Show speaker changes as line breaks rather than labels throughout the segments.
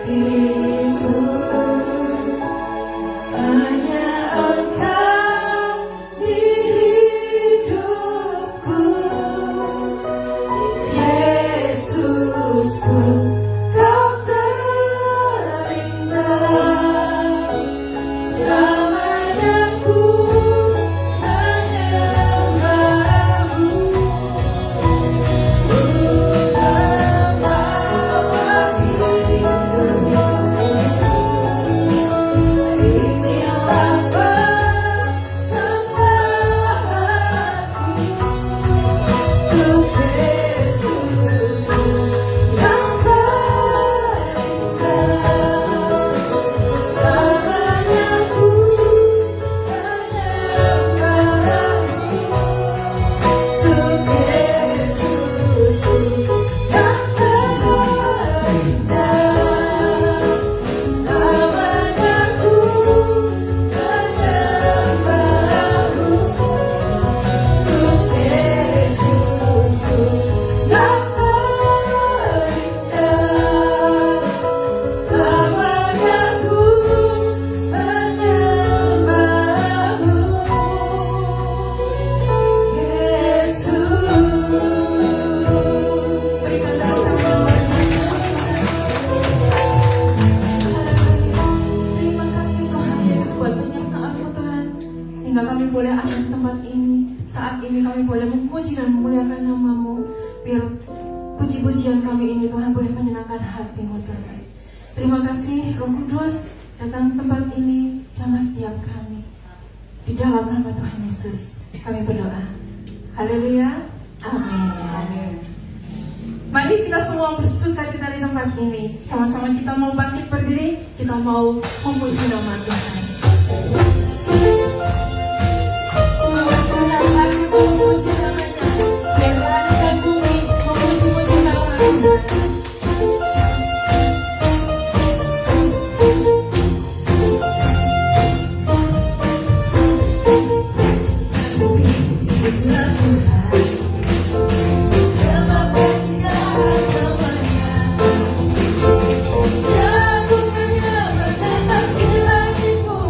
hatiku. Hanya Engkau di hidupku, Yesusku, Kau terindah. Selamanya ku menyembahmu, ku membawa hidupku. Inilah persembahanku untuk Yesusku yang terindah. Selamanya ku menyembahmu, untuk Yesusku yang terindah. Selamanya ku menyembahmu, untuk Yesusku yang terindah. Selamanya ku menyembahmu, Yesus. Berikan tepuk tangan. Terima kasih Tuhan Yesus buat penyertaan-Mu Tuhan, hingga kami boleh ada di tempat ini. Saat ini kami boleh memuji dan memuliakan nama-Mu. Biar puji-pujian kami ini Tuhan boleh menyenangkan hati-Mu Tuhan. Terima kasih Roh Kudus datang ke tempat ini, jamah setiap kami. Di dalam nama Tuhan Yesus kami berdoa. Haleluya. Amin. Mari kita semua bersuka cita di tempat ini. Sama-sama kita mau bangkit berdiri, kita mau memuji nama Tuhan. Bawa senang hati memuji namanya. Biar langit dan bumi memuji-muji nama Tuhan. Pujilah Tuhan, sebab Dia cinta semuanya. Keagungannya mengatasi langit bumi.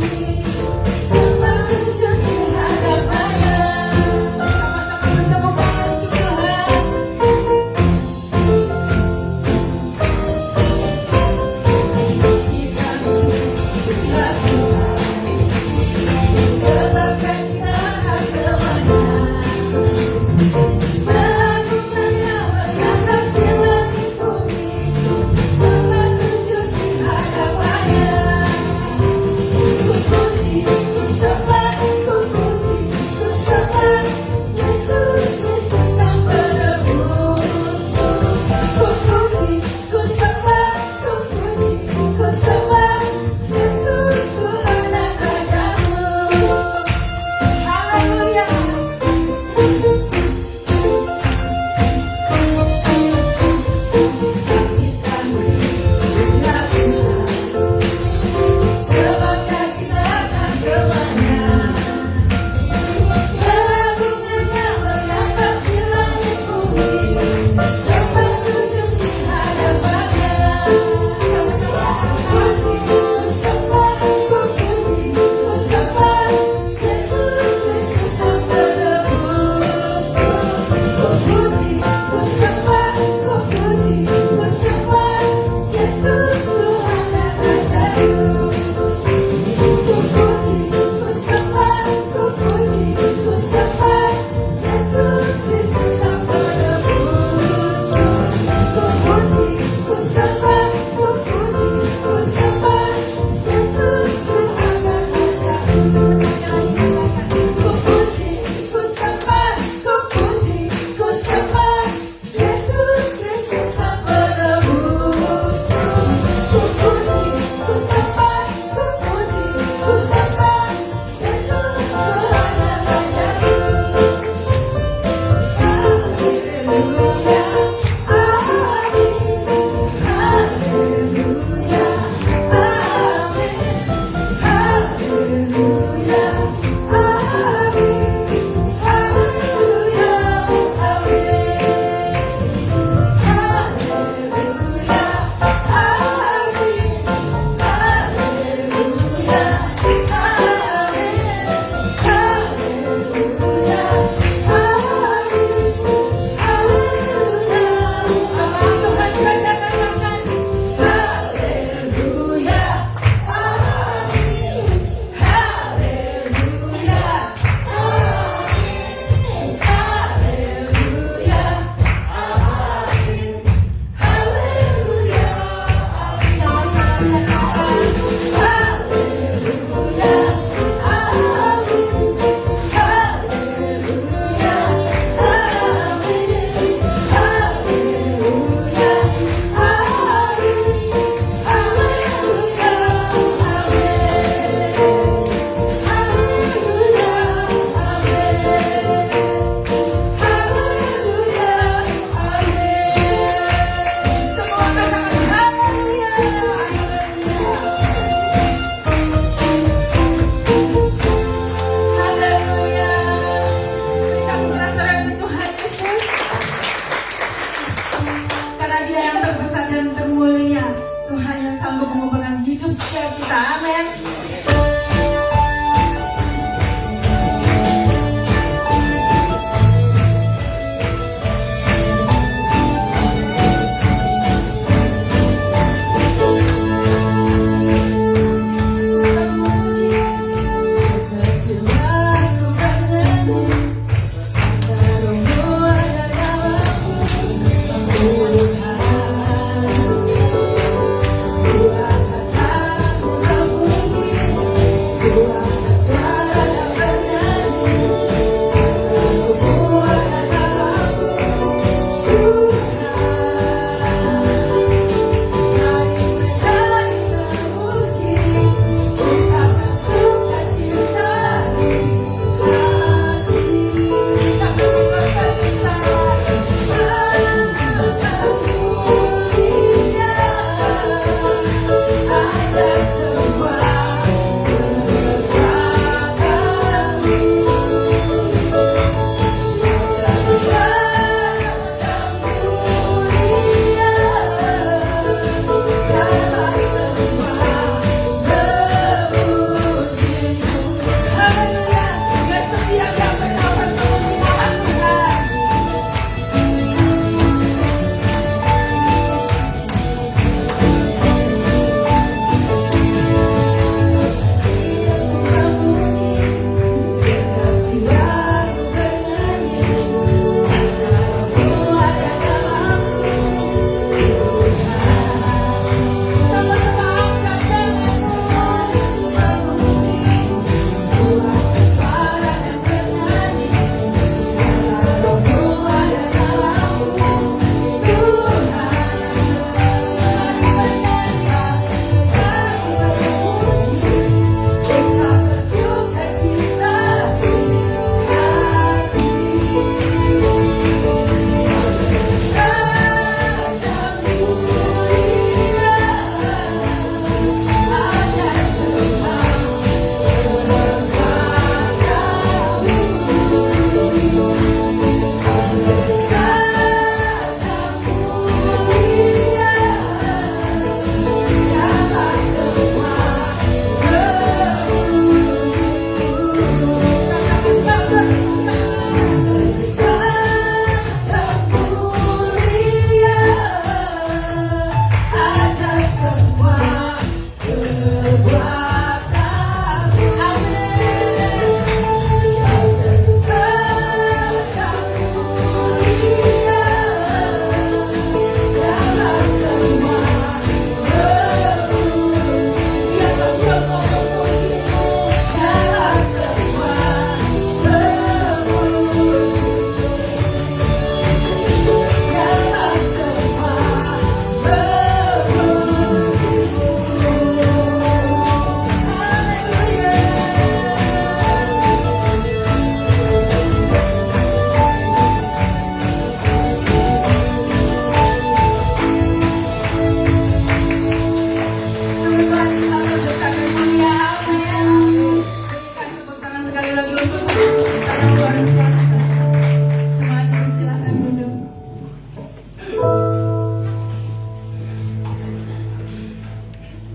setiap kita. Amin.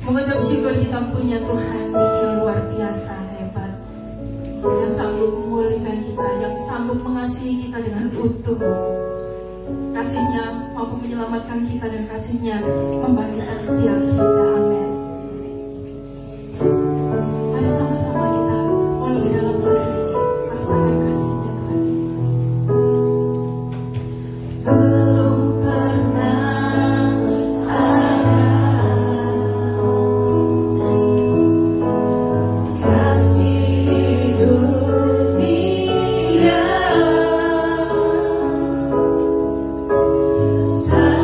Mengucap syukur kita punya Tuhan yang luar biasa hebat, yang sanggup memulihkan kita, yang sanggup mengasihi kita dengan utuh. Kasihnya mampu menyelamatkan kita dan kasihnya membangkitkan setiap kita. Amin. Mari sama-sama kita mau lebih dalam lagi merasakan kasihnya Tuhan. Belum pernah ada kasih dunia sanggup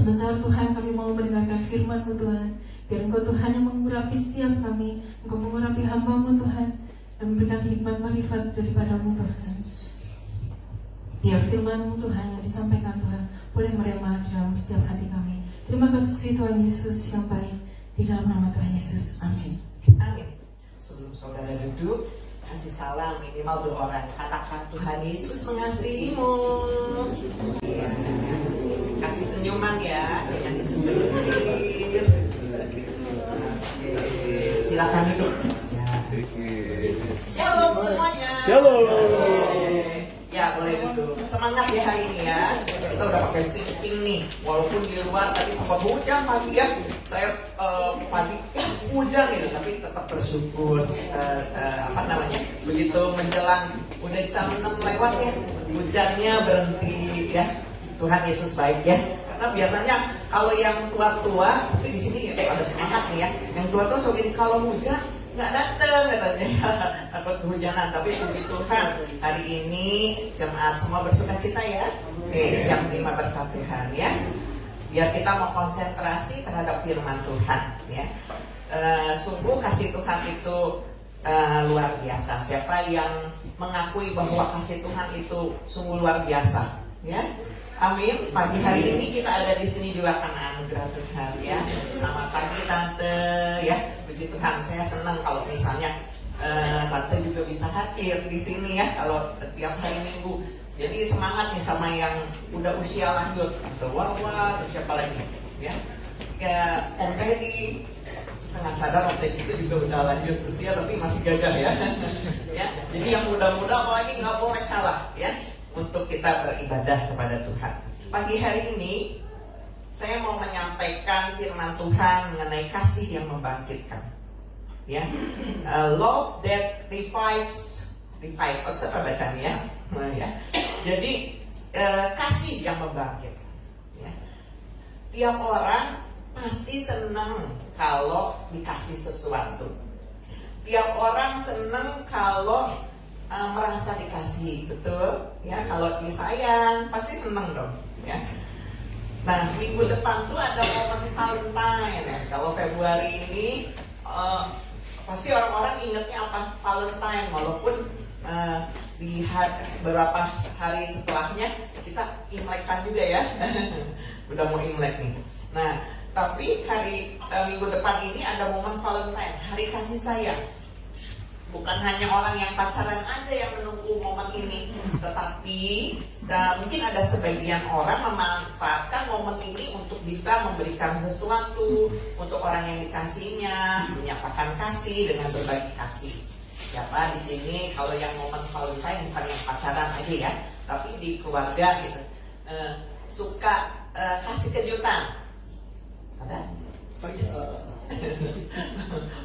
Sebentar Tuhan kami mau mendengarkan firman-Mu Tuhan. Biar Engkau Tuhan yang mengurapi setiap kami, Engkau mengurapi hamba-Mu Tuhan, dan memberikan hikmat marifat daripada-Mu Tuhan. Biar firman-Mu Tuhan yang disampaikan Tuhan boleh meremah dalam setiap hati kami. Terima kasih Tuhan Yesus yang baik. Di dalam nama Tuhan Yesus, amin.
Amin. Sebelum saudara duduk, kasih salam minimal 2 orang. Katakan Tuhan Yesus mengasihimu. Ya. Kasih senyuman ya, jangan dicemberutin. Silakan duduk. Ya. Shalom semuanya.
Shalom.
Ya boleh duduk. Semangat ya hari ini ya. Kita udah pakai pink nih. Walaupun di luar tadi sempat hujan pagi ya. Saya pagi hujan gitu, tapi tetap bersyukur. Begitu menjelang udah jam 6 lewat ya, hujannya berhenti ya. Tuhan Yesus baik ya. Karena biasanya kalau yang tua-tua, tapi di sini ya ada semangat nih ya. Yang tua-tua so gini, kalau hujan nggak datang katanya, takut kehujanan. Tapi puji Tuhan, hari ini jemaat semua bersuka cita ya. Oke, siap terima berkat Tuhan ya. Biar kita mau konsentrasi terhadap firman Tuhan ya. Sungguh kasih Tuhan itu luar biasa. Siapa yang mengakui bahwa kasih Tuhan itu sungguh luar biasa ya. Amin. Pagi hari ini kita ada di sini juga karena anugerah Tuhan ya. Selamat pagi Tante ya. Puji Tuhan, saya senang kalau misalnya Tante juga bisa hadir di sini ya. Kalau tiap hari Minggu. Jadi semangat nih sama yang udah usia lanjut. Tante Wawa, terus siapa lagi ya. Ya Om Teddy. Nggak sadar Om Teddy itu juga udah lanjut usia tapi masih gagah ya. Ya. Jadi yang muda-muda apalagi nggak boleh kalah ya. Untuk kita beribadah kepada Tuhan. Pagi hari ini saya mau menyampaikan firman Tuhan mengenai kasih yang membangkitkan. Ya, love that revives, apa bacanya ya? Jadi kasih yang membangkitkan. Ya. Tiap orang pasti senang kalau dikasih sesuatu. Tiap orang senang kalau merasa dikasih, betul ya. Kalau disayang pasti seneng dong ya. Nah minggu depan tuh ada momen Valentine ya. Kalau Februari ini pasti orang-orang ingetnya apa? Valentine. Walaupun di beberapa hari setelahnya kita Imlekan juga ya. Udah mau Imlek nih. Nah tapi hari minggu depan ini ada momen Valentine, hari kasih sayang. Bukan hanya orang yang pacaran aja yang menunggu momen ini, tetapi mungkin ada sebagian orang memanfaatkan momen ini untuk bisa memberikan sesuatu untuk orang yang dikasihnya, menyatakan kasih dengan berbagi kasih. Siapa di sini kalau yang momen Valentine bukan yang pacaran aja ya, tapi di keluarga gitu suka kasih kejutan? Ada?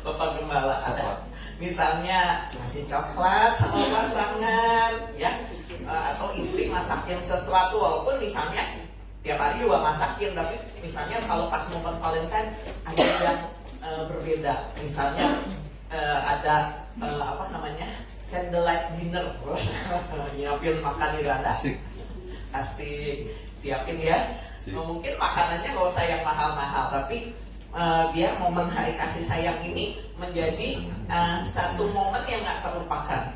Bapak Gembala ada? Misalnya ngasih coklat sama pasangan ya, atau istri masakin sesuatu, walaupun misalnya tiap hari juga masakin, tapi misalnya kalau pas momen Valentine ada yang berbeda. Misalnya ada candlelight dinner, nyiapin makan di rada, asik, siapin ya. Mungkin makanannya nggak usah yang mahal-mahal, tapi biar momen hari kasih sayang ini menjadi satu momen yang nggak terlupakan.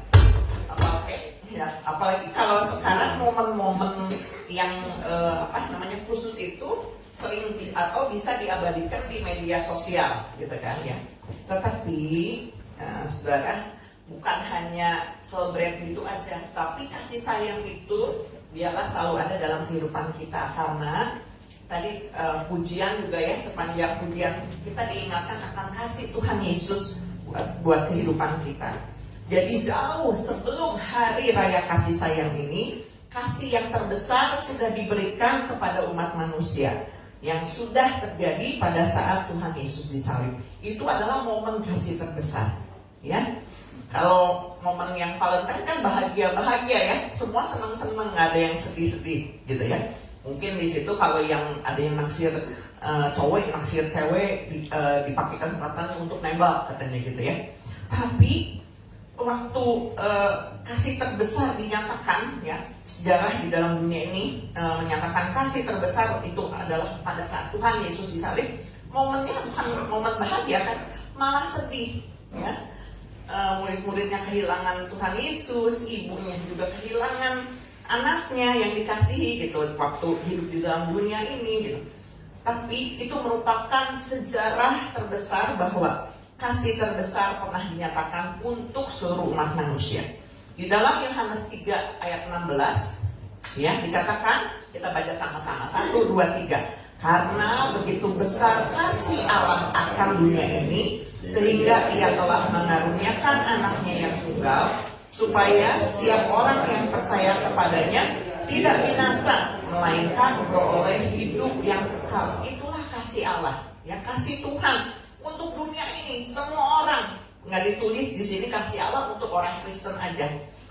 Apalagi kalau sekarang momen-momen yang khusus itu sering atau bisa diabadikan di media sosial, gitu kan ya. Tetapi saudara, bukan hanya celebrate itu aja, tapi kasih sayang itu biarlah selalu ada dalam kehidupan kita. Karena tadi pujian juga ya, sepanjang pujian kita diingatkan akan kasih Tuhan Yesus buat kehidupan kita. Jadi jauh sebelum hari raya kasih sayang ini, kasih yang terbesar sudah diberikan kepada umat manusia yang sudah terjadi pada saat Tuhan Yesus disalib. Itu adalah momen kasih terbesar ya. Kalau momen yang Valentine kan bahagia-bahagia ya, semua senang-senang, nggak ada yang sedih-sedih gitu ya. Mungkin di situ kalau yang ada yang naksir cowok, yang naksir cewek, dipakai kesempatannya untuk nembak katanya gitu ya. Tapi waktu kasih terbesar dinyatakan, ya, sejarah di dalam dunia ini menyatakan kasih terbesar itu adalah pada saat Tuhan Yesus disalib. Momennya bukan momen bahagia kan, malah sedih, ya. Murid-muridnya kehilangan Tuhan Yesus, ibunya juga kehilangan anaknya yang dikasihi gitu waktu hidup di dalam dunia ini gitu. Tapi itu merupakan sejarah terbesar bahwa kasih terbesar pernah dinyatakan untuk seluruh umat manusia. Di dalam Yohanes 3 ayat 16, ya, dikatakan, kita baca sama-sama, 1, 2, 3. Karena begitu besar kasih Allah akan dunia ini, sehingga ia telah mengaruniakan anaknya yang tunggal, supaya setiap orang yang percaya kepadanya tidak binasa, melainkan beroleh hidup yang kekal. Itulah kasih Allah, ya, kasih Tuhan untuk dunia ini, semua orang. Nggak ditulis di sini kasih Allah untuk orang Kristen aja,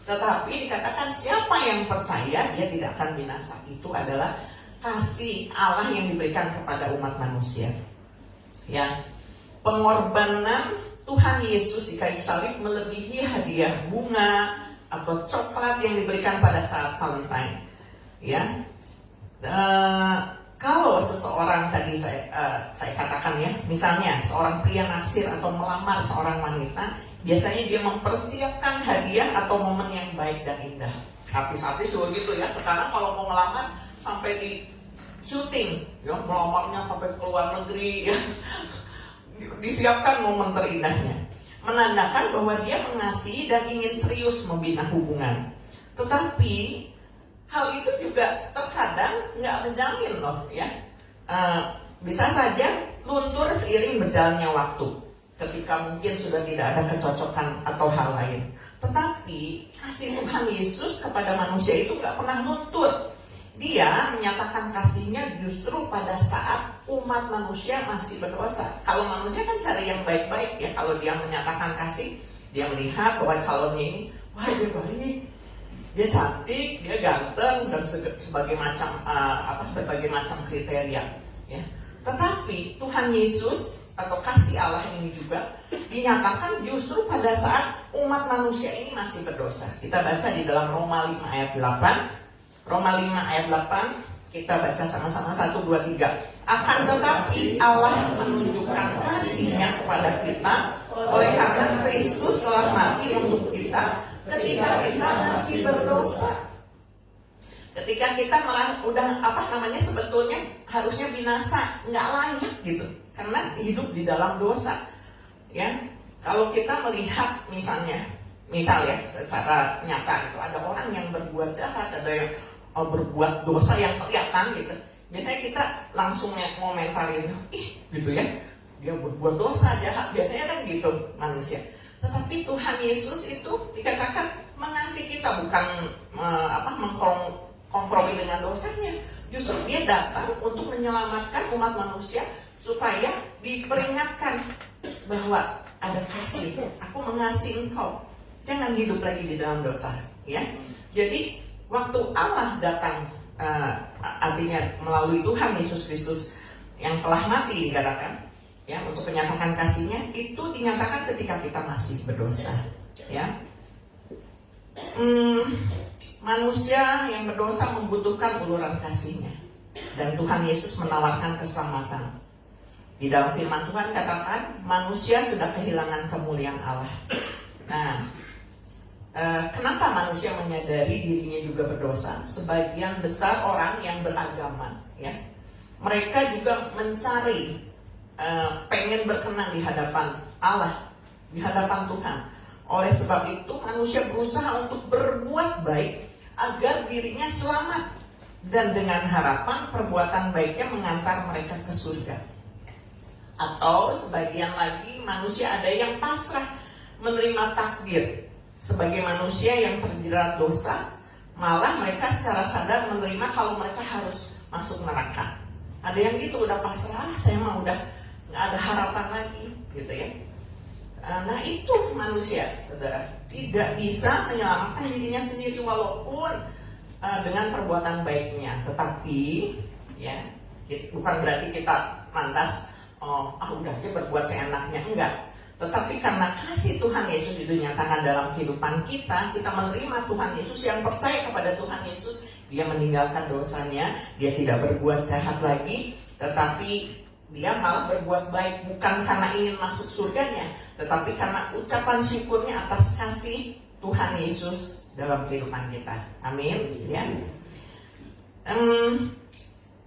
tetapi dikatakan siapa yang percaya dia tidak akan binasa. Itu adalah kasih Allah yang diberikan kepada umat manusia. Ya, pengorbanan Tuhan Yesus di kayu salib melebihi hadiah bunga atau coklat yang diberikan pada saat Valentine. Ya, kalau seseorang tadi saya katakan, ya, misalnya seorang pria naksir atau melamar seorang wanita, biasanya dia mempersiapkan hadiah atau momen yang baik dan indah. Artis-artis juga gitu, ya. Sekarang kalau mau melamar sampai di syuting, ya, melamarnya sampai ke luar negeri, ya. Disiapkan momen terindahnya, menandakan bahwa dia mengasihi dan ingin serius membina hubungan. Tetapi hal itu juga terkadang nggak menjamin loh, ya. Bisa saja luntur seiring berjalannya waktu, ketika mungkin sudah tidak ada kecocokan atau hal lain. Tetapi kasih Tuhan Yesus kepada manusia itu nggak pernah luntur. Dia menyatakan kasihnya justru pada saat umat manusia masih berdosa. Kalau manusia kan cari yang baik-baik, ya. Kalau dia menyatakan kasih, dia melihat bahwa calonnya ini, wah, dia baik, dia cantik, dia ganteng, dan berbagai macam kriteria, ya. Tetapi Tuhan Yesus atau kasih Allah ini juga dinyatakan justru pada saat umat manusia ini masih berdosa. Kita baca di dalam Roma 5 ayat 8. Roma 5 ayat 8, kita baca sama-sama, 1, 2, 3. Akan tetapi Allah menunjukkan kasih-Nya kepada kita oleh karena Kristus telah mati untuk kita ketika kita masih berdosa. Ketika kita sebetulnya harusnya binasa, nggak layak gitu, karena hidup di dalam dosa, ya. Kalau kita melihat misalnya secara nyata itu ada orang yang berbuat jahat, ada yang berbuat dosa yang kelihatan gitu. Biasanya kita langsung ngomentarin, gitu ya, dia berbuat dosa jahat, biasanya kan gitu manusia. Tetapi Tuhan Yesus itu dikatakan mengasihi kita, bukan mengkompromi dengan dosanya. Justru dia datang untuk menyelamatkan umat manusia supaya diperingatkan bahwa ada kasih. Aku mengasihi engkau, jangan hidup lagi di dalam dosa, ya. Jadi waktu Allah datang, artinya melalui Tuhan Yesus Kristus yang telah mati dikatakan, ya, untuk menyatakan kasih-Nya, itu dinyatakan ketika kita masih berdosa, ya. Manusia yang berdosa membutuhkan uluran kasih-Nya, dan Tuhan Yesus menawarkan keselamatan. Di dalam firman Tuhan katakan manusia sudah kehilangan kemuliaan Allah. Nah, kenapa manusia menyadari dirinya juga berdosa? Sebagian besar orang yang beragama, ya, mereka juga mencari, pengen berkenan di hadapan Allah, di hadapan Tuhan. Oleh sebab itu manusia berusaha untuk berbuat baik agar dirinya selamat, dan dengan harapan perbuatan baiknya mengantar mereka ke surga. Atau sebagian lagi manusia ada yang pasrah menerima takdir. Sebagai manusia yang terjerat dosa, malah mereka secara sadar menerima kalau mereka harus masuk neraka. Ada yang gitu, udah pasrah, saya mah udah gak ada harapan lagi, gitu ya. Nah itu manusia, saudara, tidak bisa menyelamatkan dirinya sendiri walaupun dengan perbuatan baiknya. Tetapi, ya, bukan berarti kita lantas udah dia berbuat seenaknya, enggak. Tetapi karena kasih Tuhan Yesus itu dinyatakan dalam kehidupan kita, kita menerima Tuhan Yesus, yang percaya kepada Tuhan Yesus, dia meninggalkan dosanya, dia tidak berbuat jahat lagi, tetapi dia malah berbuat baik, bukan karena ingin masuk surganya, tetapi karena ucapan syukurnya atas kasih Tuhan Yesus dalam kehidupan kita. Amin. Ya.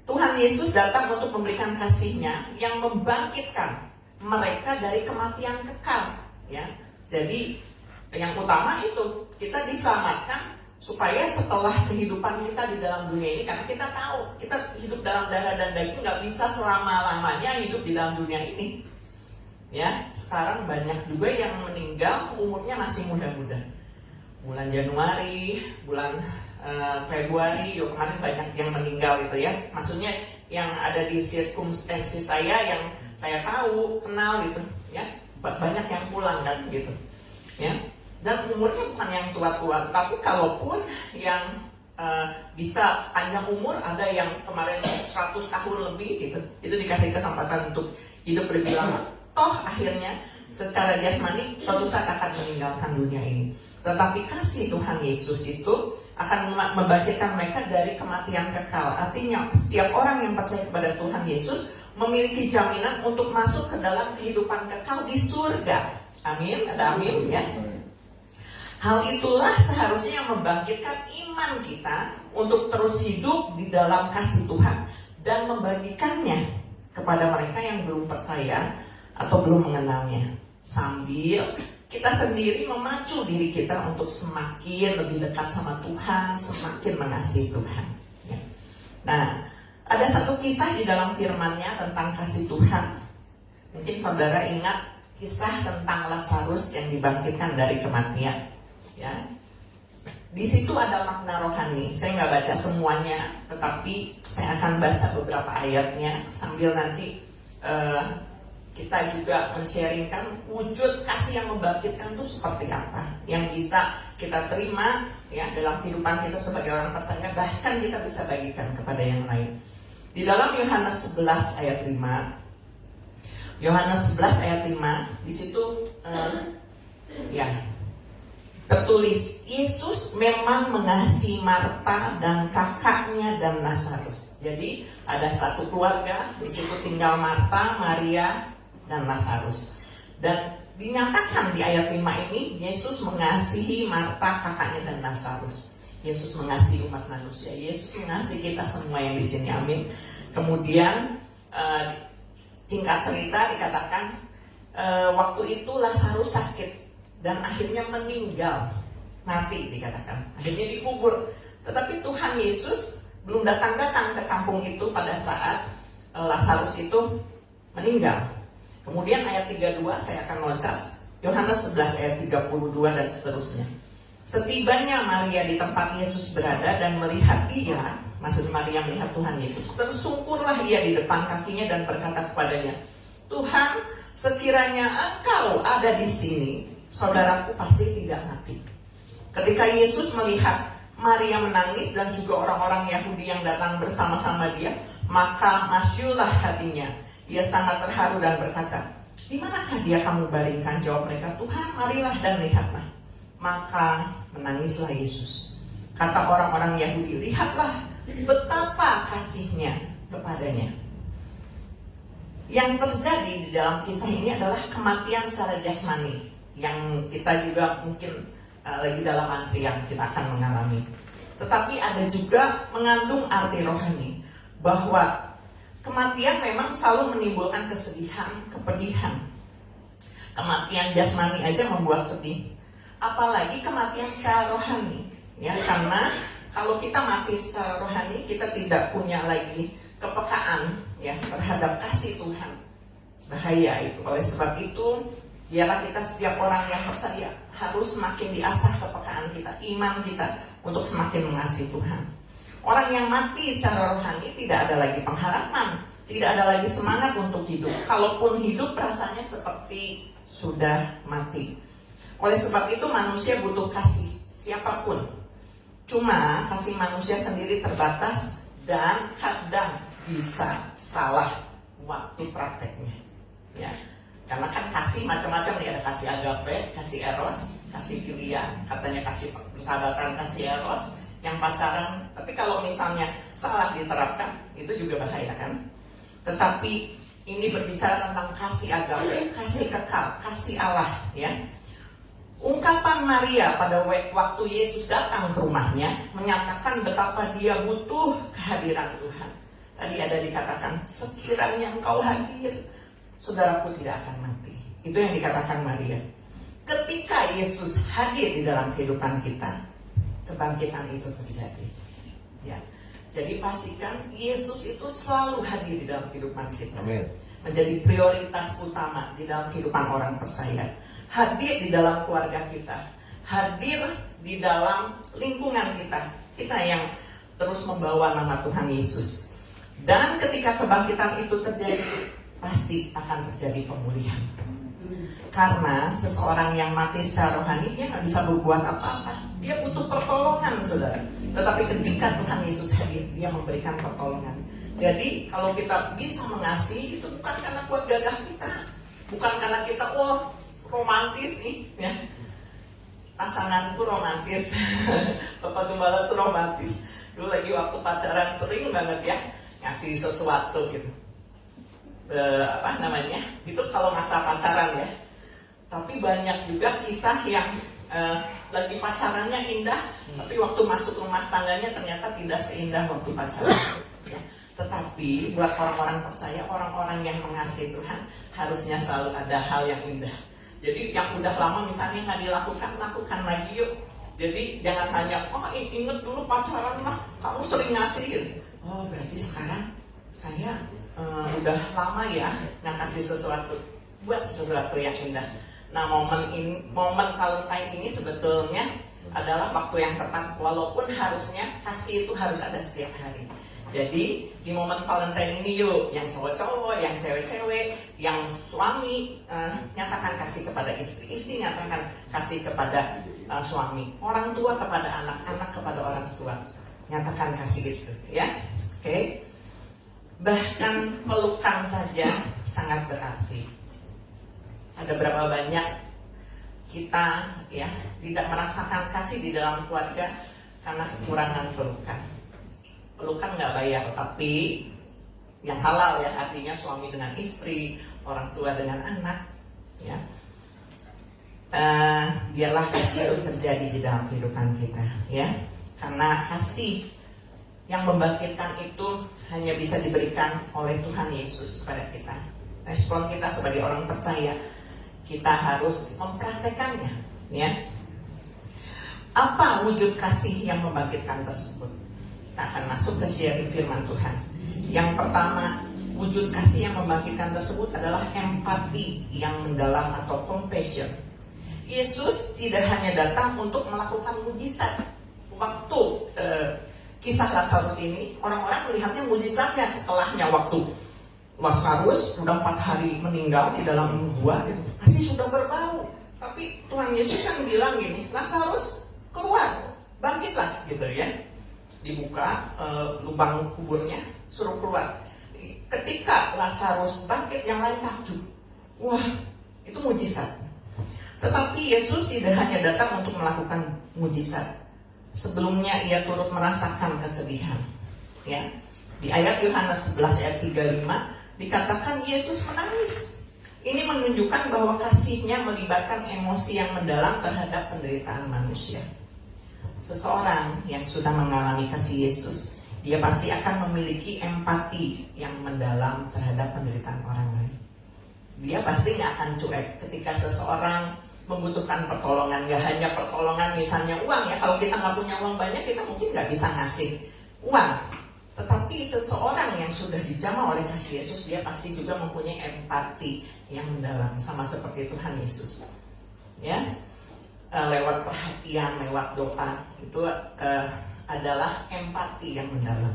Tuhan Yesus datang untuk memberikan kasih-Nya yang membangkitkan mereka dari kematian kekal. Ya. Jadi yang utama itu kita diselamatkan supaya setelah kehidupan kita di dalam dunia ini, karena kita tahu kita hidup dalam darah dan daging, nggak bisa selama-lamanya hidup di dalam dunia ini. Ya, sekarang banyak juga yang meninggal umurnya masih muda-muda. Bulan Januari, bulan Februari, kemarin banyak yang meninggal gitu ya. Maksudnya yang ada di circumstances saya, yang saya tahu, kenal gitu ya. Banyak yang pulang kan gitu. Ya. Dan umurnya bukan yang tua-tua, tapi kalaupun yang bisa panjang umur, ada yang kemarin 100 tahun lebih gitu, itu dikasih kesempatan untuk hidup lebih lama. Toh akhirnya secara jasmani suatu saat akan meninggalkan dunia ini. Tetapi kasih Tuhan Yesus itu akan membangkitkan mereka dari kematian kekal. Artinya setiap orang yang percaya kepada Tuhan Yesus memiliki jaminan untuk masuk ke dalam kehidupan kekal di surga. Amin, ada amin ya. Hal itulah seharusnya yang membangkitkan iman kita untuk terus hidup di dalam kasih Tuhan dan membagikannya kepada mereka yang belum percaya atau belum mengenalnya, sambil kita sendiri memacu diri kita untuk semakin lebih dekat sama Tuhan, semakin mengasihi Tuhan. Nah, ada satu kisah di dalam firman-Nya tentang kasih Tuhan. Mungkin saudara ingat kisah tentang Lazarus yang dibangkitkan dari kematian. Ya, di situ ada makna rohani. Saya nggak baca semuanya, tetapi saya akan baca beberapa ayatnya sambil nanti kita juga men-sharingkan wujud kasih yang membangkitkan itu seperti apa, yang bisa kita terima ya dalam kehidupan kita sebagai orang percaya, bahkan kita bisa bagikan kepada yang lain. Di dalam Yohanes 11 ayat 5, Yohanes 11 ayat 5, di situ ya tertulis, Yesus memang mengasihi Marta dan kakaknya dan Lazarus. Jadi ada satu keluarga, di situ tinggal Marta, Maria, dan Lazarus. Dan dinyatakan di ayat 5 ini, Yesus mengasihi Marta, kakaknya, dan Lazarus. Yesus mengasihi umat manusia. Yesus mengasihi kita semua yang di sini. Amin. Kemudian singkat cerita dikatakan waktu itu Lazarus sakit dan akhirnya meninggal, mati dikatakan. Akhirnya dikubur. Tetapi Tuhan Yesus belum datang ke kampung itu pada saat Lazarus itu meninggal. Kemudian ayat 32 saya akan loncat. Yohanes 11 ayat 32 dan seterusnya. Setibanya Maria di tempat Yesus berada dan melihat dia, maksudnya Maria melihat Tuhan Yesus, tersungkurlah ia di depan kakinya dan berkata kepadanya, Tuhan, sekiranya Engkau ada di sini, saudaraku pasti tidak mati. Ketika Yesus melihat Maria menangis dan juga orang-orang Yahudi yang datang bersama-sama dia, maka masyulah hatinya. Ia sangat terharu dan berkata, di manakah dia kamu baringkan? Jawab mereka, Tuhan, marilah dan lihatlah. Maka menangislah Yesus. Kata orang-orang Yahudi, lihatlah betapa kasihnya kepadanya. Yang terjadi di dalam kisah ini adalah kematian secara jasmani, yang kita juga mungkin lagi dalam antrian kita akan mengalami. Tetapi ada juga mengandung arti rohani, bahwa kematian memang selalu menimbulkan kesedihan, kepedihan. Kematian jasmani aja membuat sedih, apalagi kematian secara rohani. Ya, karena kalau kita mati secara rohani, kita tidak punya lagi kepekaan ya terhadap kasih Tuhan. Bahaya itu. Oleh sebab itu, biarlah kita setiap orang yang percaya harus semakin diasah kepekaan kita, iman kita untuk semakin mengasihi Tuhan. Orang yang mati secara rohani tidak ada lagi pengharapan, tidak ada lagi semangat untuk hidup. Kalaupun hidup rasanya seperti sudah mati. Oleh sebab itu manusia butuh kasih siapapun. Cuma kasih manusia sendiri terbatas dan kadang bisa salah waktu prakteknya. Ya. Karena kan kasih macam-macam nih, ada kasih agape, kasih eros, kasih filia, katanya kasih persahabatan, kasih eros, yang pacaran. Tapi kalau misalnya salah diterapkan, itu juga bahaya kan. Tetapi ini berbicara tentang kasih agape, kasih kekal, kasih Allah ya. Ungkapan Maria pada waktu Yesus datang ke rumahnya menyatakan betapa dia butuh kehadiran Tuhan. Tadi ada dikatakan, sekiranya engkau hadir, saudaraku tidak akan mati. Itu yang dikatakan Maria. Ketika Yesus hadir di dalam kehidupan kita, kebangkitan itu terjadi. Ya. Jadi pastikan Yesus itu selalu hadir di dalam kehidupan kita.
Amin.
Menjadi prioritas utama di dalam kehidupan orang percaya. Hadir di dalam keluarga kita, hadir di dalam lingkungan kita. Kita yang terus membawa nama Tuhan Yesus. Dan ketika kebangkitan itu terjadi, pasti akan terjadi pemulihan. Karena seseorang yang mati secara rohani, dia nggak bisa berbuat apa-apa. Dia butuh pertolongan, saudara. Tetapi ketika Tuhan Yesus hadir, dia memberikan pertolongan. Jadi kalau kita bisa mengasihi, itu bukan karena kuat gagah kita, bukan karena kita romantis nih, ya. Pasanganku romantis, Bapak Gembala tuh romantis. Dulu lagi waktu pacaran sering banget ya ngasih sesuatu gitu. Itu kalau masa pacaran ya. Tapi banyak juga kisah yang lagi pacarannya indah, tapi waktu masuk rumah tangganya ternyata tidak seindah waktu pacaran ya. Tetapi buat orang-orang percaya, orang-orang yang mengasihi Tuhan, harusnya selalu ada hal yang indah. Jadi yang udah lama misalnya nggak dilakukan, lakukan lagi yuk. Jadi jangan hanya, inget dulu pacaran mah kamu sering ngasih gitu. Oh berarti sekarang saya udah lama ya nggak kasih sesuatu. Buat sesuatu yang indah. Nah momen Valentine ini sebetulnya adalah waktu yang tepat. Walaupun harusnya kasih itu harus ada setiap hari. Jadi di momen Valentine ini yuk, yang cowok-cowok, yang cewek-cewek, yang suami nyatakan kasih kepada istri, istri nyatakan kasih kepada suami, orang tua kepada anak, anak kepada orang tua, nyatakan kasih gitu, ya, oke. Bahkan pelukan saja sangat berarti. Ada berapa banyak kita ya tidak merasakan kasih di dalam keluarga karena kekurangan pelukan. Pelukan nggak bayar, tapi yang halal ya, artinya suami dengan istri, orang tua dengan anak, ya. Biarlah kasih itu terjadi di dalam kehidupan kita, ya. Karena kasih yang membangkitkan itu hanya bisa diberikan oleh Tuhan Yesus kepada kita. Respon kita sebagai orang percaya, kita harus mempraktekannya, ya. Apa wujud kasih yang membangkitkan tersebut? Kita akan masuk ke sharing firman Tuhan. Yang pertama, wujud kasih yang membangkitkan tersebut adalah empati yang mendalam atau compassion. Yesus tidak hanya datang untuk melakukan mujizat. Waktu kisah Lazarus ini, orang-orang melihatnya mujizatnya setelahnya, waktu Lazarus sudah 4 hari meninggal di dalam gua, masih sudah berbau. Tapi Tuhan Yesus kan bilang gini, Lazarus keluar, bangkitlah gitu ya. Dibuka lubang kuburnya, suruh keluar. Ketika Lazarus bangkit, yang lain takjub. Wah, itu mujizat. Tetapi Yesus tidak hanya datang untuk melakukan mujizat. Sebelumnya ia turut merasakan kesedihan. Ya. Di ayat Yohanes 11 ayat 35 dikatakan Yesus menangis. Ini menunjukkan bahwa kasihnya melibatkan emosi yang mendalam terhadap penderitaan manusia. Seseorang yang sudah mengalami kasih Yesus, dia pasti akan memiliki empati yang mendalam terhadap penderitaan orang lain. Dia pasti nggak akan cuek ketika seseorang membutuhkan pertolongan. Gak hanya pertolongan misalnya uang ya, kalau kita nggak punya uang banyak, kita mungkin nggak bisa ngasih uang. Tetapi seseorang yang sudah dijamah oleh kasih Yesus, dia pasti juga mempunyai empati yang mendalam, sama seperti Tuhan Yesus. Ya. Lewat perhatian, lewat doa, itu adalah empati yang mendalam.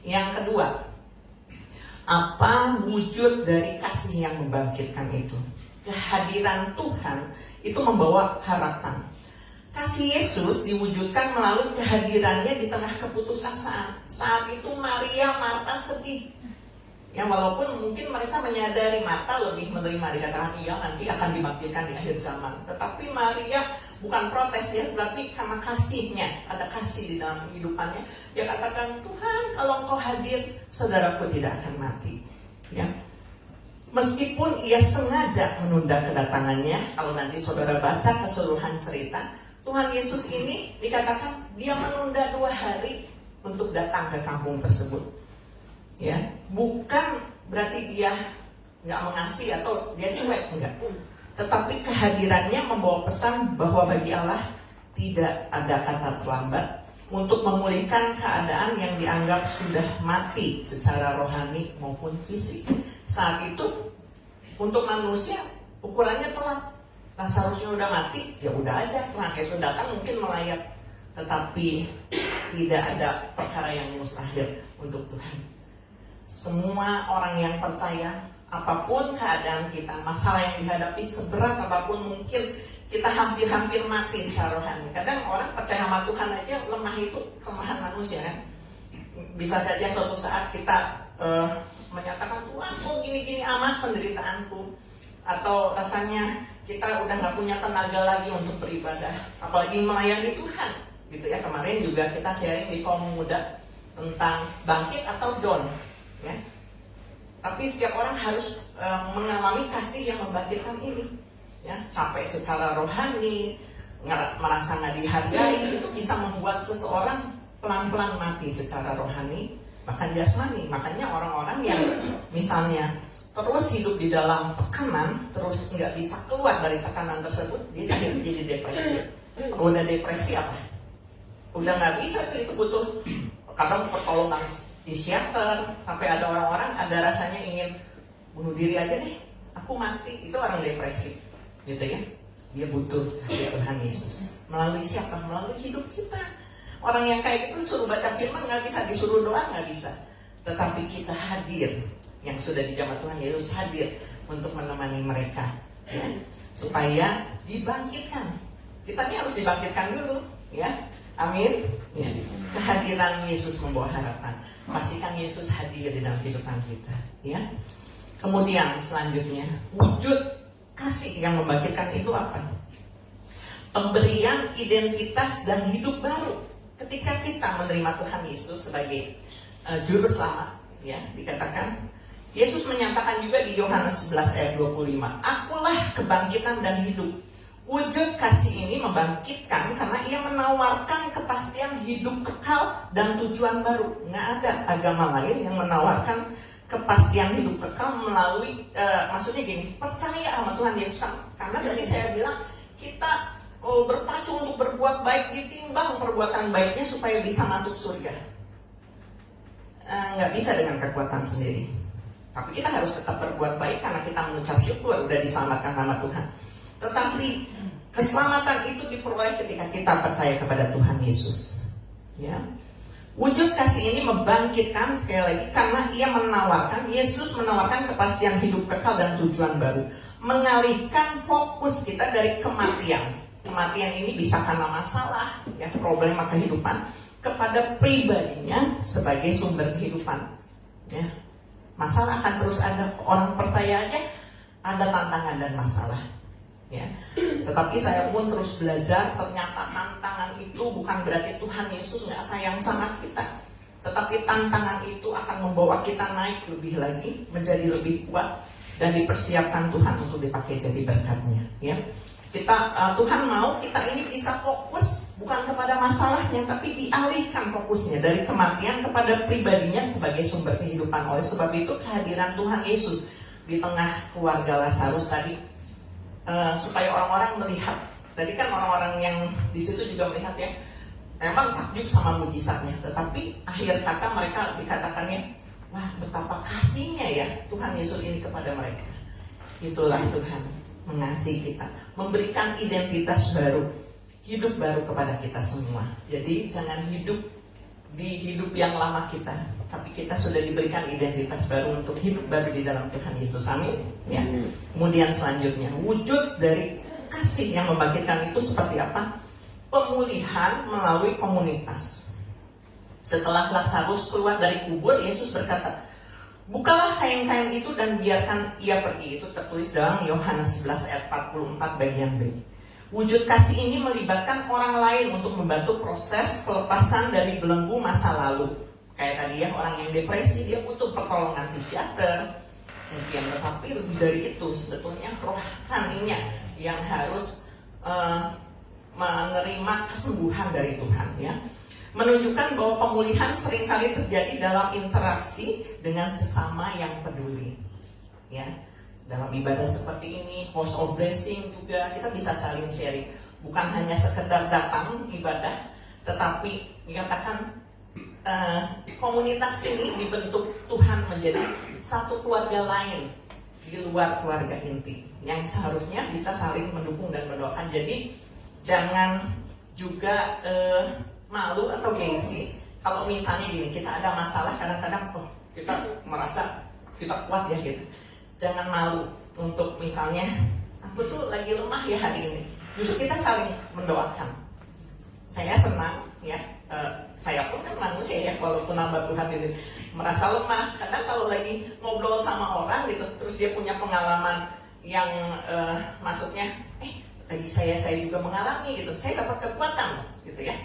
Yang kedua, apa wujud dari kasih yang membangkitkan itu? Kehadiran Tuhan itu membawa harapan. Kasih Yesus diwujudkan melalui kehadirannya di tengah keputusasaan. Saat itu Maria, Marta sedih. Ya, walaupun mungkin mereka menyadari Marta lebih menerima, dikatakan iya nanti akan dibangkitkan di akhir zaman. Tetapi Maria bukan protes ya, tapi karena kasihnya, ada kasih di dalam kehidupannya. Dia katakan, Tuhan kalau Engkau hadir, saudaraku tidak akan mati. Ya. Meskipun ia sengaja menunda kedatangannya, kalau nanti saudara baca keseluruhan cerita, Tuhan Yesus ini dikatakan dia menunda 2 hari untuk datang ke kampung tersebut. Ya, bukan berarti dia nggak mengasihi atau dia cuek, enggak. Tetapi kehadirannya membawa pesan bahwa bagi Allah tidak ada kata terlambat untuk memulihkan keadaan yang dianggap sudah mati secara rohani maupun fisik. Saat itu untuk manusia ukurannya telat. Lazarusnya udah mati, ya udah aja Tuhan Yesus datang mungkin melayat. Tetapi tidak ada perkara yang mustahil untuk Tuhan. Semua orang yang percaya, apapun keadaan kita, masalah yang dihadapi, seberat apapun mungkin kita hampir-hampir mati secara rohani. Kadang orang percaya sama Tuhan aja, lemah itu kelemahan manusia kan. Bisa saja suatu saat kita menyatakan, Tuhan kok gini-gini amat penderitaanku. Atau rasanya kita udah gak punya tenaga lagi untuk beribadah, apalagi melayani Tuhan gitu ya. Kemarin juga kita sharing di kaum muda tentang bangkit atau down. Ya. Tapi setiap orang harus mengalami kasih yang membangkitkan ini. Ya, capek secara rohani, merasa nggak dihargai, itu bisa membuat seseorang pelan-pelan mati secara rohani, bahkan jasmani. Makanya orang-orang yang misalnya terus hidup di dalam tekanan, terus nggak bisa keluar dari tekanan tersebut, dia jadi depresi. Udah depresi apa? Udah nggak bisa tuh, itu butuh kadang pertolongan psikiater, sampai ada orang-orang ada rasanya ingin bunuh diri aja deh, aku mati. Itu orang depresi gitu ya. Dia butuh kasih Tuhan Yesus. Melalui siapa? Melalui hidup kita. Orang yang kayak gitu suruh baca firman nggak bisa, disuruh doa nggak bisa. Tetapi kita hadir, yang sudah dijamah Tuhan Yesus hadir untuk menemani mereka ya, supaya dibangkitkan. Kita ini harus dibangkitkan dulu ya. Amin ya. Kehadiran Yesus membawa harapan. Pastikan Yesus hadir di dalam kehidupan kita ya. Kemudian selanjutnya, wujud kasih yang membangkitkan itu apa? Pemberian identitas dan hidup baru. Ketika kita menerima Tuhan Yesus sebagai juru selamat ya, dikatakan Yesus menyatakan juga di Yohanes 11 ayat 25, Akulah kebangkitan dan hidup. Wujud kasih ini membangkitkan karena ia menawarkan kepastian hidup kekal dan tujuan baru. Nggak ada agama lain yang menawarkan kepastian hidup kekal melalui, maksudnya gini, percaya sama Tuhan Yesus. Karena tadi saya bilang, kita berpacu untuk berbuat baik ditimbang perbuatan baiknya supaya bisa masuk surga. Nggak bisa dengan kekuatan sendiri. Tapi kita harus tetap berbuat baik karena kita mengucap syukur udah diselamatkan nama Tuhan. Tetapi keselamatan itu diperoleh ketika kita percaya kepada Tuhan Yesus. Ya. Wujud kasih ini membangkitkan sekali lagi karena ia menawarkan, Yesus menawarkan kepastian hidup kekal dan tujuan baru. Mengalihkan fokus kita dari kematian. Kematian ini bisa karena masalah, ya, problema kehidupan, kepada pribadinya sebagai sumber kehidupan. Ya. Masalah akan terus ada, orang percaya aja ada tantangan dan masalah. Ya. Tetapi saya pun terus belajar, ternyata tantangan itu bukan berarti Tuhan Yesus gak sayang sama kita. Tetapi tantangan itu akan membawa kita naik lebih lagi, menjadi lebih kuat, dan dipersiapkan Tuhan untuk dipakai jadi berkatnya. Ya. Tuhan mau kita ini bisa fokus bukan kepada masalahnya, tapi dialihkan fokusnya dari kematian kepada pribadinya sebagai sumber kehidupan. Oleh sebab itu kehadiran Tuhan Yesus di tengah keluarga Lazarus tadi, supaya orang-orang melihat. Tadi kan orang-orang yang di situ juga melihat ya, memang takjub sama mujizatnya. Tetapi akhir kata mereka dikatakannya, wah betapa kasihnya ya Tuhan Yesus ini kepada mereka. Itulah Tuhan mengasihi kita, memberikan identitas baru, hidup baru kepada kita semua. Jadi jangan hidup di hidup yang lama kita, tapi kita sudah diberikan identitas baru untuk hidup baru di dalam Tuhan Yesus. Amin. Ya. Kemudian selanjutnya, wujud dari kasih yang membangkitkan itu seperti apa? Pemulihan melalui komunitas. Setelah Lazarus keluar dari kubur, Yesus berkata, Bukalah kain-kain itu dan biarkan ia pergi. Itu tertulis dalam Yohanes 11 ayat 44 bagian B. Wujud kasih ini melibatkan orang lain untuk membantu proses pelepasan dari belenggu masa lalu. Kayak tadi ya, orang yang depresi dia butuh pertolongan psikiater mungkin, tetapi lebih dari itu sebetulnya rohaninya yang harus menerima kesembuhan dari Tuhan ya. Menunjukkan bahwa pemulihan seringkali terjadi dalam interaksi dengan sesama yang peduli ya. Dalam ibadah seperti ini, house of blessing juga kita bisa saling sharing. Bukan hanya sekedar datang ibadah, tetapi dikatakan komunitas ini dibentuk Tuhan menjadi satu keluarga lain di luar keluarga inti yang seharusnya bisa saling mendukung dan mendoakan. Jadi jangan juga malu atau gengsi kalau misalnya gini, kita ada masalah kadang-kadang kita merasa kita kuat ya gitu. Jangan malu untuk misalnya aku tuh lagi lemah ya hari ini. Justru kita saling mendoakan. Saya senang ya, saya pun kan manusia ya, walaupun hamba Tuhan ini merasa lemah. Karena kalau lagi ngobrol sama orang gitu, terus dia punya pengalaman yang maksudnya lagi saya juga mengalami gitu, saya dapat kekuatan gitu ya.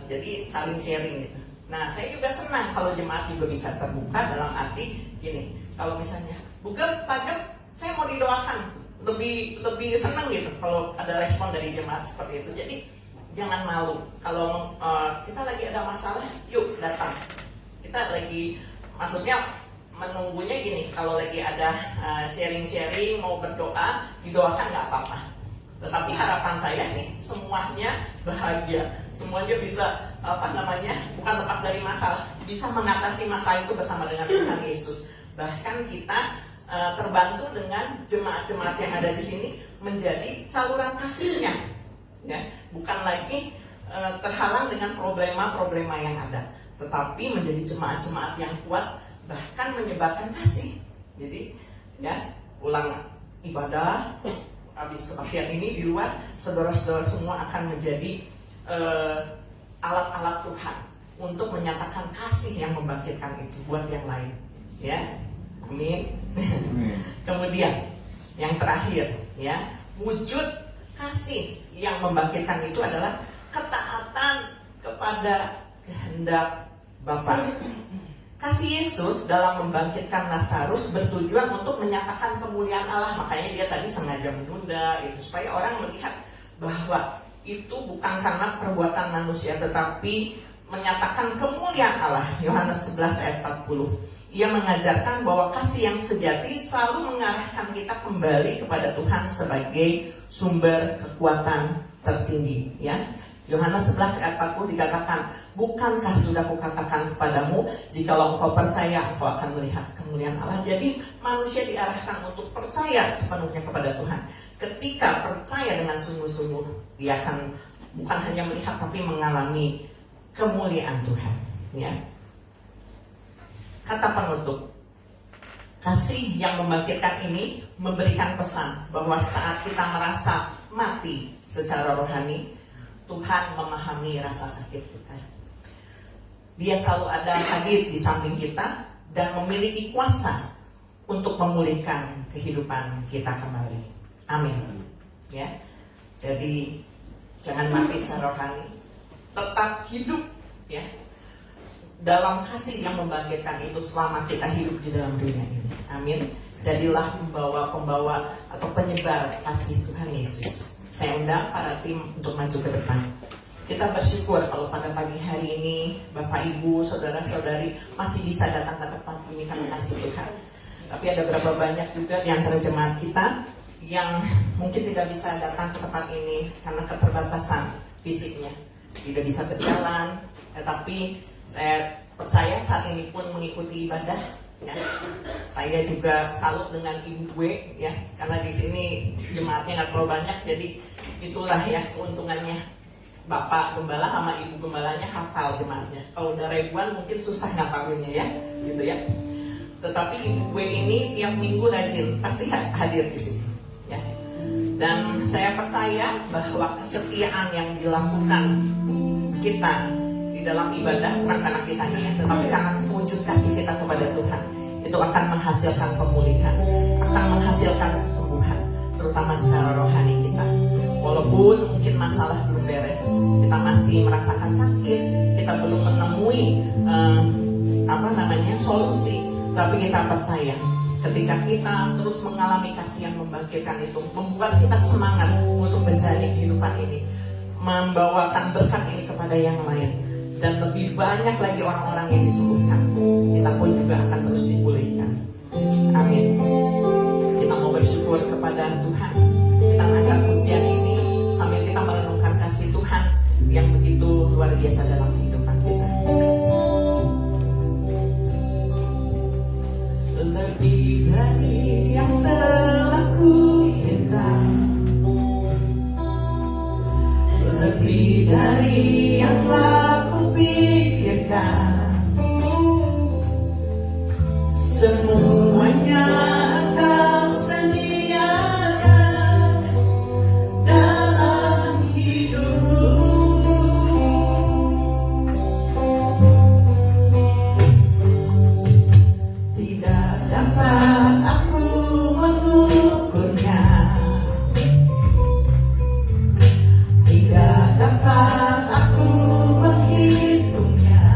Jadi saling sharing gitu. Nah saya juga senang kalau jemaat juga bisa terbuka dalam arti gini, kalau misalnya Pak Gem, saya mau didoakan, lebih senang gitu kalau ada respon dari jemaat seperti itu. Jadi jangan malu kalau kita lagi ada masalah, yuk datang. Kita lagi, maksudnya menunggunya gini, kalau lagi ada sharing-sharing mau berdoa, didoakan nggak apa-apa. Tetapi harapan saya sih semuanya bahagia, semuanya bisa bukan lepas dari masalah, bisa mengatasi masalah itu bersama dengan Tuhan Yesus. Bahkan kita terbantu dengan jemaat-jemaat yang ada di sini menjadi saluran kasihnya, ya, bukan lagi terhalang dengan problema-problema yang ada, tetapi menjadi jemaat-jemaat yang kuat, bahkan menyebarkan kasih. Jadi, ya, pulang ibadah, habis kebaktian ini di luar, saudara-saudara semua akan menjadi alat-alat Tuhan untuk menyatakan kasih yang membangkitkan itu buat yang lain, ya. Amin. Kemudian yang terakhir ya, wujud kasih yang membangkitkan itu adalah ketaatan kepada kehendak Bapa. Kasih Yesus dalam membangkitkan Lazarus bertujuan untuk menyatakan kemuliaan Allah. Makanya dia tadi sengaja menunda itu supaya orang melihat bahwa itu bukan karena perbuatan manusia, tetapi menyatakan kemuliaan Allah. Yohanes 11 ayat 40. Ia mengajarkan bahwa kasih yang sejati selalu mengarahkan kita kembali kepada Tuhan sebagai sumber kekuatan tertinggi. Ya, Yohanes 11 ayat 40 dikatakan, bukankah sudah kukatakan kepadamu, jikalau engkau percaya, engkau akan melihat kemuliaan Allah. Jadi manusia diarahkan untuk percaya sepenuhnya kepada Tuhan. Ketika percaya dengan sungguh-sungguh, dia akan bukan hanya melihat tapi mengalami kemuliaan Tuhan. Ya. Kata penutup, kasih yang membangkitkan ini memberikan pesan bahwa saat kita merasa mati secara rohani, Tuhan memahami rasa sakit kita. Dia selalu ada hadir di samping kita dan memiliki kuasa untuk memulihkan kehidupan kita kembali. Amin. Ya. Jadi jangan mati secara rohani, tetap hidup ya dalam kasih yang membangkitkan itu selama kita hidup di dalam dunia ini. Amin. Jadilah pembawa atau penyebar kasih Tuhan Yesus. Saya undang para tim untuk maju ke depan. Kita bersyukur kalau pada pagi hari ini Bapak Ibu, saudara-saudari masih bisa datang ke tempat ini karena kasih Tuhan. Tapi ada berapa banyak juga di antara jemaat kita yang mungkin tidak bisa datang ke tempat ini karena keterbatasan fisiknya, tidak bisa berjalan, tetapi saya percaya saat ini pun mengikuti ibadah. Ya. Saya juga salut dengan Ibu gue, ya, karena di sini jemaatnya nggak terlalu banyak, jadi itulah ya keuntungannya. Bapak gembala sama Ibu gembalanya hafal jemaatnya. Kalau udah ribuan mungkin susah ngafalinnya ya, gitu ya. Tetapi Ibu gue ini tiap minggu rajin, pasti hadir di sini. Ya. Dan saya percaya bahwa kesetiaan yang dilakukan kita dalam ibadah bukan karena kitanya ya, tetapi karena wujud kasih kita kepada Tuhan, itu itu akan menghasilkan pemulihan, akan menghasilkan kesembuhan, terutama secara rohani kita. Walaupun mungkin masalah belum beres, kita masih merasakan sakit, kita belum menemui solusi, tapi kita percaya ketika kita terus mengalami kasih yang membangkitkan itu, membuat kita semangat untuk menjalani kehidupan ini, membawakan berkat ini kepada yang lain, dan lebih banyak lagi orang-orang yang disembuhkan, kita pun juga akan terus dipulihkan. Amin. Kita mau bersyukur kepada Tuhan. Kita mengangkat pujian ini sambil kita merenungkan kasih Tuhan yang begitu luar biasa dalam kehidupan kita. Lebih dari yang telah kuminta, lebih dari yang telah kupikirkan, semuanya Engkau sediakan dalam hidupku. Tidak dapat aku mengukurnya, tidak dapat aku menghitungnya,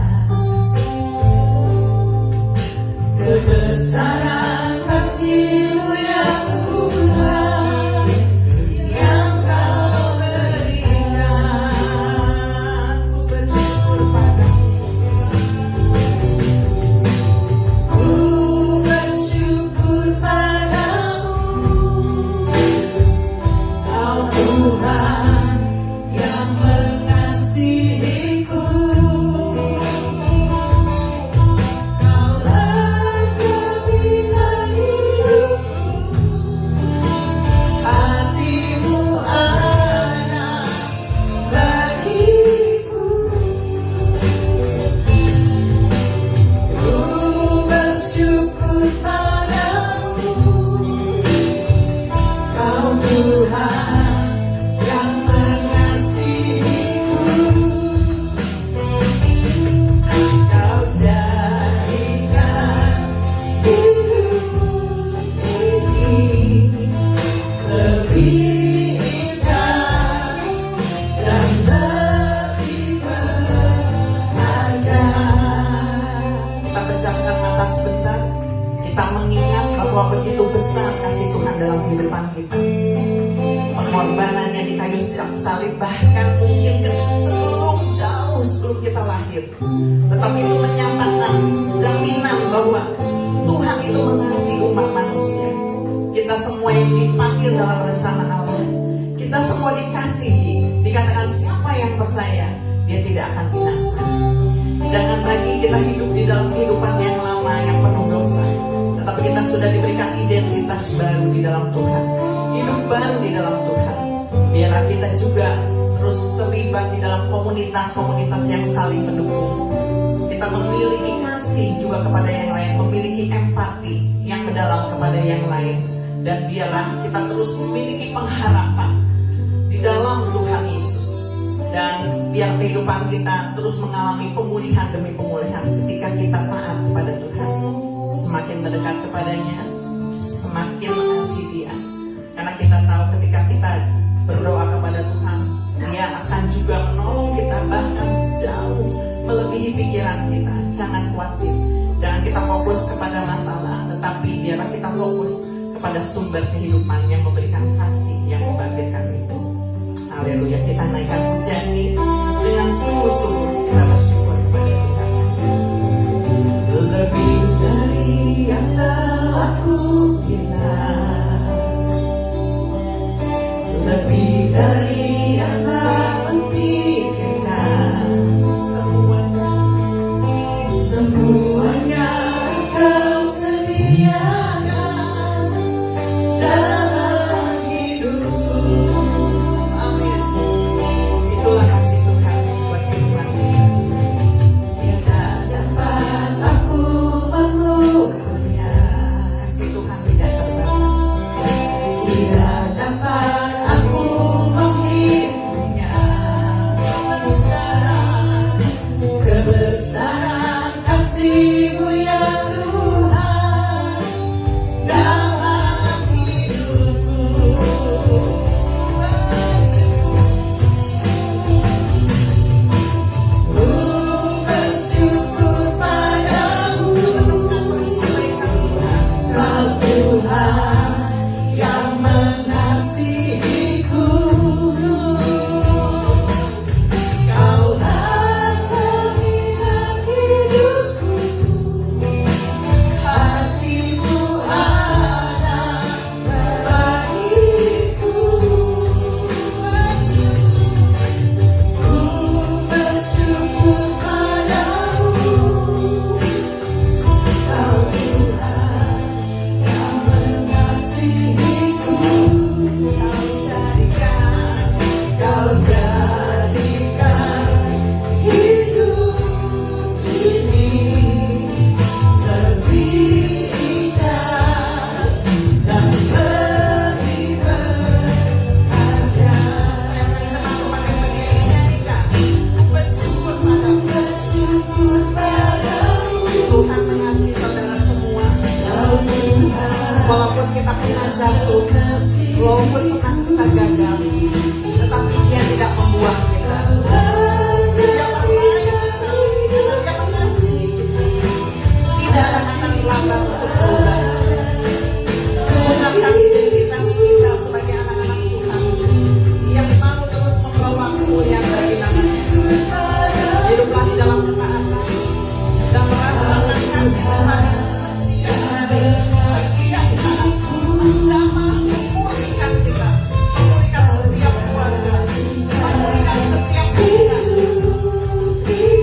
kebesaran kasih-Mu ya Tuhan yang Kau berikan. Ku bersyukur padamu, ku bersyukur padamu, Kau Tuhan yang mengasihiku. Kaulah jaminan hidupku, hati-Mu ada bagiku. Ku bersyukur padamu, Kau Tuhan yang mengasihiku. Kau jadikan hidupku ini lebih indah dan lebih berharga. Kita pejamkan mata sebentar. Kita mengingat bahwa begitu besar kasih Tuhan dalam kehidupan kita. Pengorbanannya di kayu salib, bahkan mungkin jauh sebelum kita lahir. Tetapi itu menyatakan jaminan bahwa Tuhan itu mengasihi umat manusia. Kita semua yang dipanggil dalam rencana Allah, kita semua dikasihi. Dikatakan siapa yang percaya, dia tidak akan binasa. Jangan lagi kita hidup di dalam kehidupan yang lama yang penuh dosa, tetapi kita sudah diberikan identitas baru di dalam Tuhan, hidup baru di dalam Tuhan. Biarlah kita juga terus terlibat di dalam komunitas-komunitas yang saling mendukung. Kita memiliki kasih juga kepada yang lain, memiliki empati yang mendalam kepada yang lain. Dan biarlah kita terus memiliki pengharapan di dalam Tuhan Yesus. Dan biar kehidupan kita terus mengalami pemulihan demi pemulihan ketika kita taat kepada Tuhan. Semakin mendekat kepadanya, semakin mengasihi Dia. Karena kita tahu ketika kita berdoa kepada Tuhan, Dia akan juga menolong kita, bahkan jauh melebihi pikiran kita. Jangan khawatir, jangan kita fokus kepada masalah, tetapi biarlah kita fokus kepada sumber kehidupan yang memberikan kasih, yang membangkitkan itu. Haleluya, kita naikkan pujian ini dengan sungguh-sungguh kita bersyukur kepada Tuhan. Lebih dari yang telah kubina, lebih dari yang telah kupikirkan, semuanya Kau sediakan dalam hidupku. Amin. Itulah kasih Tuhan buat kehidupan kita. walaupun kita pernah jatuh, walaupun pernah kita gagal, tetapi Dia tidak membuang kita. Dia melayani kita, Dia mengasihi kita. Tidak ada kata dilanggar untuk berubah. Gunakan identitas kita sebagai anak-anak Tuhan yang mau terus membawa kemuliaan bagi nama-Nya. Hiduplah di dalam ketaatan dan merasakan kasih Tuhan setiap hari, setiap saat. Jamah memulihkan kita, memulihkan setiap keluarga, memulihkan setiap hubungan.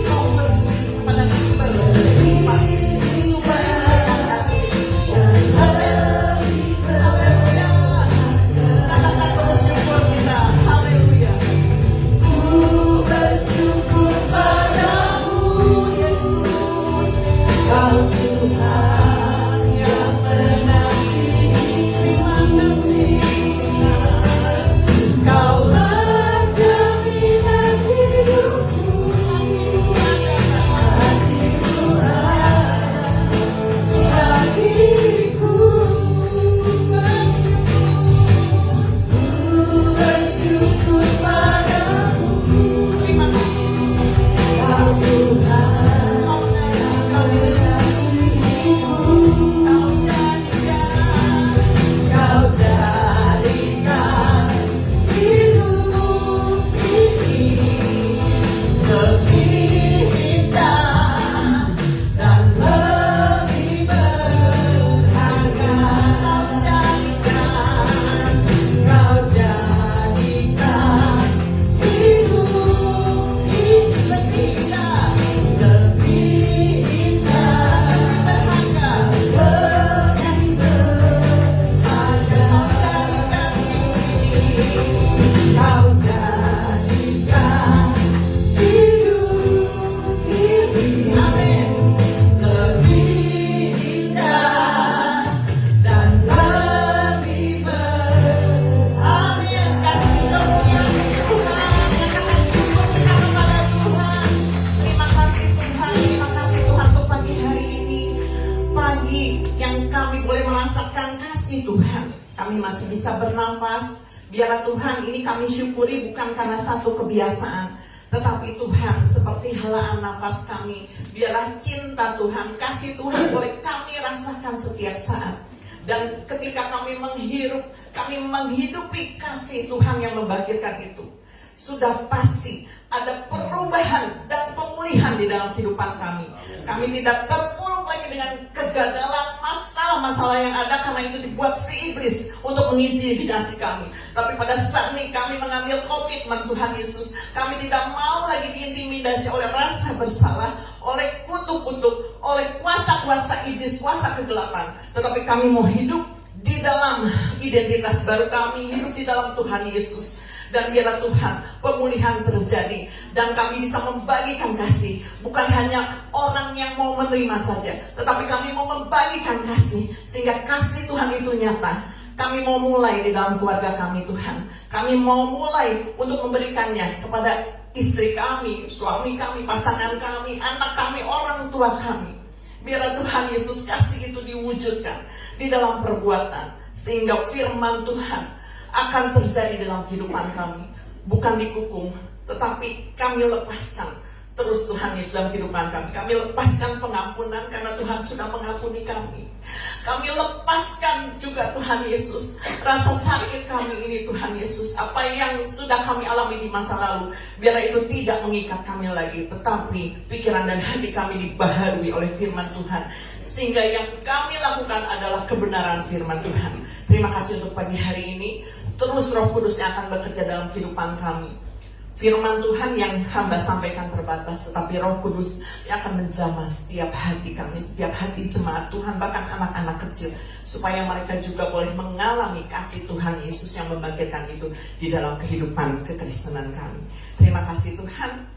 Fokus pada sumber kehidupan, sumber yang memberikan kasih. Amin. Haleluya. Katakan bersyukur kita. Haleluya. Ku bersyukur padamu Yesus, Kau Tuhan yang mengasihi. Terima kasih Tuhan. Kaulah jaminan hidupku. Hatiku rasa bagiku. Bersyukur padamu. Terima kasih Kau Tuhan. Kau mengasihi, Kau mengasihiku. Kau jadikan hidup ini lebih indah dan lebih berharga. Kau jadikan hidup ini lebih indah, lebih indah, berharga, Kau jadikan hidup ini, amin, lebih indah dan lebih amin. Kasih kemuliaan Tuhan, katakan syukur kita kepada Tuhan. Terima kasih Tuhan, terima kasih Tuhan untuk pagi hari ini, pagi yang kami boleh merasakan kasih Tuhan. Kami masih bisa bernafas. Biarlah Tuhan ini kami syukuri bukan karena satu kebiasaan, tetapi Tuhan seperti helaan nafas kami. Biarlah cinta Tuhan, kasih Tuhan boleh kami rasakan setiap saat. Dan ketika kami menghirup, kami menghidupi kasih Tuhan yang membangkitkan itu, sudah pasti ada perubahan dan pemulihan di dalam kehidupan kami. Kami tidak terpuruk lagi dengan kegagalan, masalah-masalah yang ada karena itu dibuat si iblis untuk mengintimidasi kami. Tapi pada saat ini kami mengambil komitmen Tuhan Yesus. Kami tidak mau lagi diintimidasi oleh rasa bersalah, oleh kutuk-kutuk, oleh kuasa-kuasa iblis, kuasa kegelapan. Tetapi kami mau hidup di dalam identitas baru kami, hidup di dalam Tuhan Yesus. Dan biarlah Tuhan pemulihan terjadi dan kami bisa membagikan kasih, bukan hanya orang yang mau menerima saja, tetapi kami mau membagikan kasih sehingga kasih Tuhan itu nyata. Kami mau mulai di dalam keluarga kami Tuhan. Kami mau mulai untuk memberikannya kepada istri kami, suami kami, pasangan kami, anak kami, orang tua kami. Biarlah Tuhan Yesus kasih itu diwujudkan di dalam perbuatan sehingga firman Tuhan akan terjadi dalam kehidupan kami. Bukan dikukung, tetapi kami lepaskan terus Tuhan Yesus dalam kehidupan kami. Kami lepaskan pengampunan karena Tuhan sudah mengampuni kami. Kami lepaskan juga Tuhan Yesus rasa sakit kami ini Tuhan Yesus. Apa yang sudah kami alami di masa lalu, biarlah itu tidak mengikat kami lagi, tetapi pikiran dan hati kami dibaharui oleh firman Tuhan, sehingga yang kami lakukan adalah kebenaran firman Tuhan. Terima kasih untuk pagi hari ini. Terus Roh Kudus yang akan bekerja dalam kehidupan kami. Firman Tuhan yang hamba sampaikan terbatas, tetapi Roh Kudus yang akan menjamah setiap hati kami, setiap hati jemaat Tuhan, bahkan anak-anak kecil, supaya mereka juga boleh mengalami kasih Tuhan Yesus yang membangkitkan itu di dalam kehidupan kekristenan kami. Terima kasih Tuhan.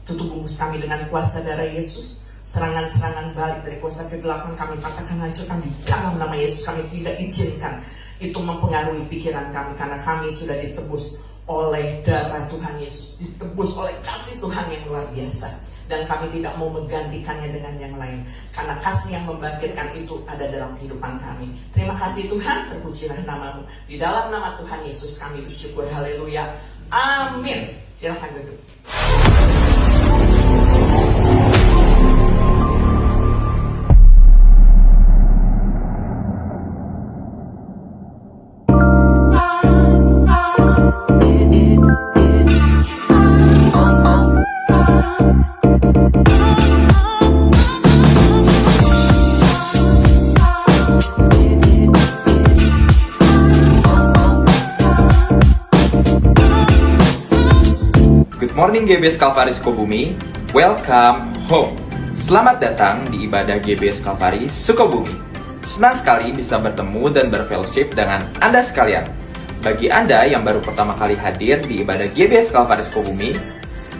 Tutup bungkus kami dengan kuasa darah Yesus. Serangan-serangan balik dari kuasa kegelapan kami patahkan, hancurkan di dalam nama Yesus. Kami tidak izinkan itu mempengaruhi pikiran kami, karena kami sudah ditebus oleh darah Tuhan Yesus, ditebus oleh kasih Tuhan yang luar biasa. dan kami tidak mau menggantikannya dengan yang lain. Karena kasih yang membangkitkan itu ada dalam kehidupan kami. Terima kasih Tuhan, terpujilah namamu. Di dalam nama Tuhan Yesus kami bersyukur, haleluya, amin. Silahkan duduk.
Good morning GBS Kalvari Sukabumi, welcome home. Selamat datang di ibadah GBS Kalvari Sukabumi. Senang sekali bisa bertemu dan berfellowship dengan Anda sekalian. Bagi Anda yang baru pertama kali hadir di ibadah GBS Kalvari Sukabumi,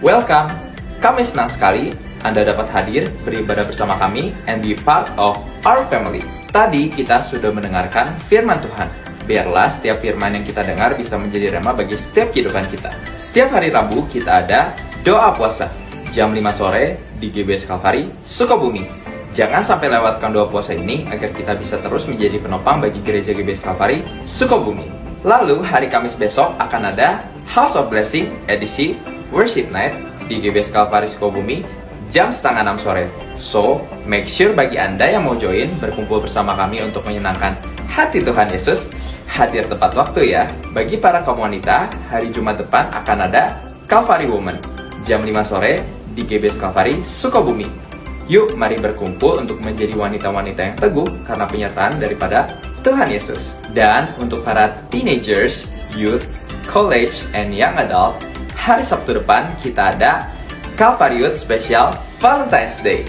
welcome. Kami senang sekali Anda dapat hadir beribadah bersama kami and be part of our family. Tadi kita sudah mendengarkan firman Tuhan. Biarlah setiap firman yang kita dengar bisa menjadi rema bagi setiap kehidupan kita. Setiap hari Rabu kita ada doa puasa jam 5 sore di GBS Kalvari Sukabumi. Jangan sampai lewatkan doa puasa ini agar kita bisa terus menjadi penopang bagi gereja GBS Kalvari Sukabumi. Lalu hari Kamis besok akan ada House of Blessing edisi Worship Night di GBS Kalvari Sukabumi jam 5:30 sore. So, make sure bagi Anda yang mau join berkumpul bersama kami untuk menyenangkan hati Tuhan Yesus. Hadir tepat waktu ya. Bagi para kaum wanita, hari Jumat depan akan ada Calvary Woman jam 5 sore di GBS Kalvari Sukabumi. Yuk mari berkumpul untuk menjadi wanita-wanita yang teguh karena penyertaan daripada Tuhan Yesus. Dan untuk para teenagers, youth, college, and young adult, hari Sabtu depan kita ada Calvary Youth Special Valentine's Day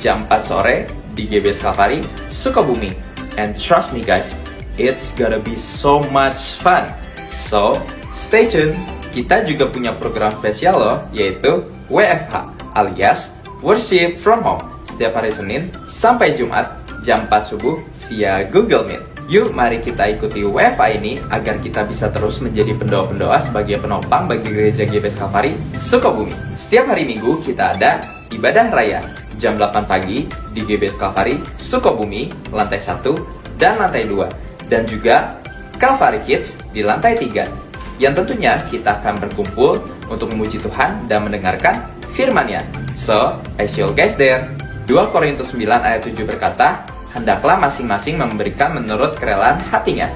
jam 4 sore di GBS Kalvari Sukabumi. And trust me guys, it's gonna be so much fun. So, stay tuned. Kita juga punya program spesial loh, yaitu WFH alias Worship from Home setiap hari Senin sampai Jumat jam 4 subuh via Google Meet. Yuk mari kita ikuti WFH ini agar kita bisa terus menjadi pendoa-pendoa sebagai penopang bagi gereja GBS Kalvari Sukabumi. Setiap hari Minggu kita ada ibadah raya jam 8 pagi di GBS Kalvari Sukabumi lantai 1 dan lantai 2. Dan juga Calvary Kids di lantai 3. Yang tentunya kita akan berkumpul untuk memuji Tuhan dan mendengarkan firman-Nya. So, I see you guys there. 2 Korintus 9 ayat 7 berkata, hendaklah masing-masing memberikan menurut kerelaan hatinya.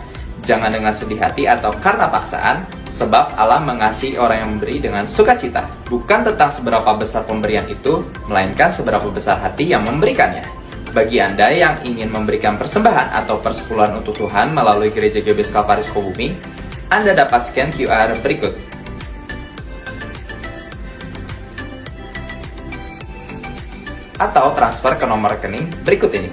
Jangan dengan sedih hati atau karena paksaan, sebab Allah mengasihi orang yang memberi dengan sukacita. Bukan tentang seberapa besar pemberian itu, melainkan seberapa besar hati yang memberikannya. Bagi Anda yang ingin memberikan persembahan atau persepuluhan untuk Tuhan melalui gereja GBS Kalvari Sukabumi, Anda dapat scan QR berikut. Atau transfer ke nomor rekening berikut ini.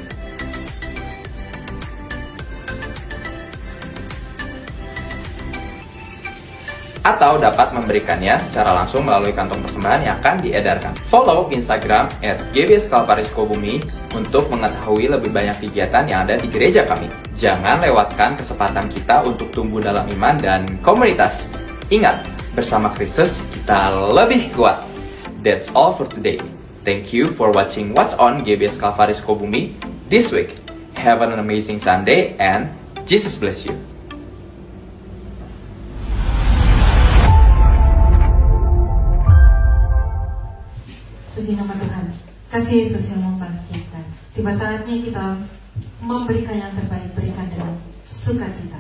Atau dapat memberikannya secara langsung melalui kantong persembahan yang akan diedarkan. Follow Instagram @GBS Kalvari Sukabumi untuk mengetahui lebih banyak kegiatan yang ada di gereja kami. Jangan lewatkan kesempatan kita untuk tumbuh dalam iman dan komunitas. Ingat, bersama Kristus kita lebih kuat. That's all for today. Thank you for watching What's on GBS Kalvari Sukabumi this week. Have an amazing Sunday and Jesus bless you.
Puji nama Tuhan. Kasih Yesus yang membangkitkan. Tiba saatnya kita memberikan yang terbaik, berikan dengan sukacita.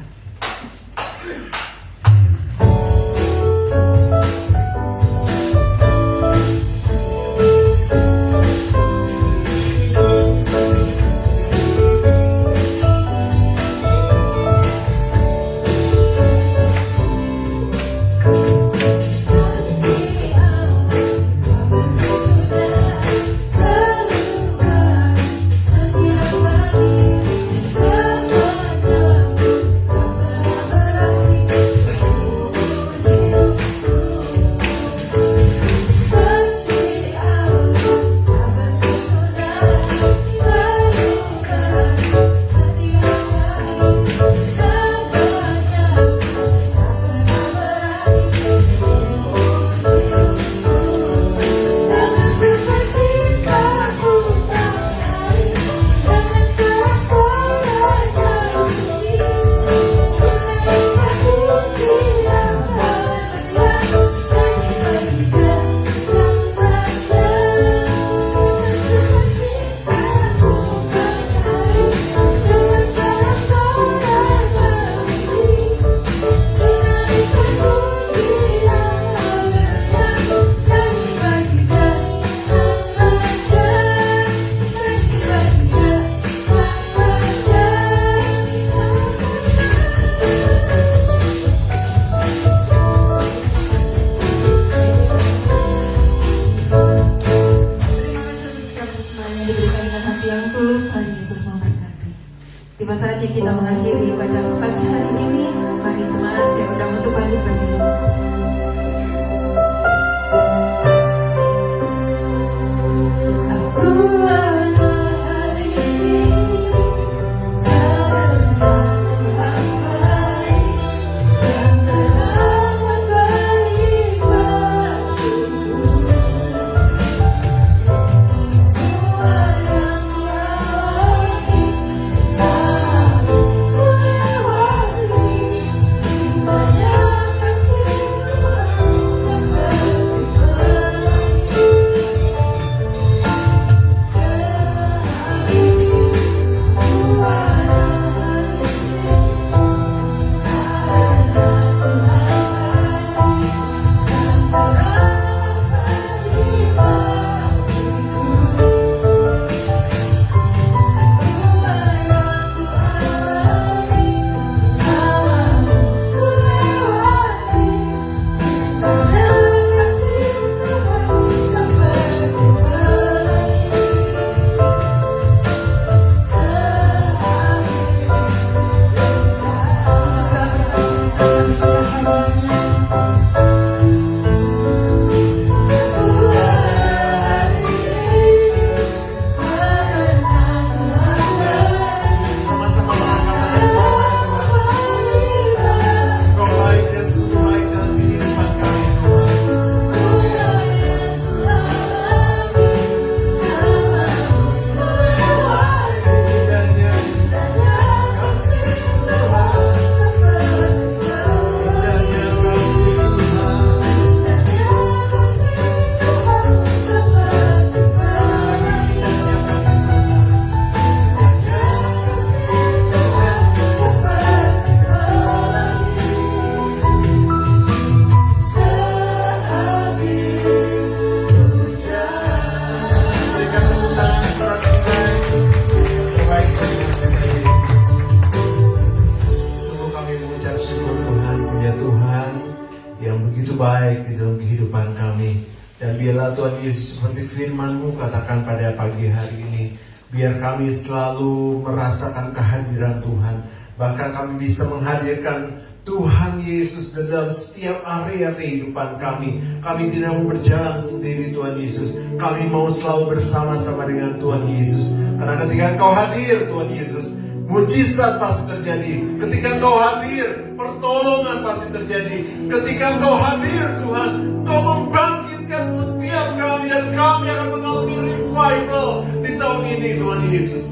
Biarlah Tuhan Yesus seperti firman-Mu katakan pada pagi hari ini, biar kami selalu merasakan kehadiran Tuhan. Bahkan kami bisa menghadirkan Tuhan Yesus dalam setiap area kehidupan kami. Kami tidak mau berjalan sendiri Tuhan Yesus. Kami mau selalu bersama-sama dengan Tuhan Yesus. Karena ketika Engkau hadir Tuhan Yesus, mujizat pasti terjadi. Ketika Engkau hadir, pertolongan pasti terjadi. Ketika Engkau hadir Tuhan, Engkau membangkitkan setiap kami, dan kami akan mengalami revival di tahun ini Tuhan Yesus.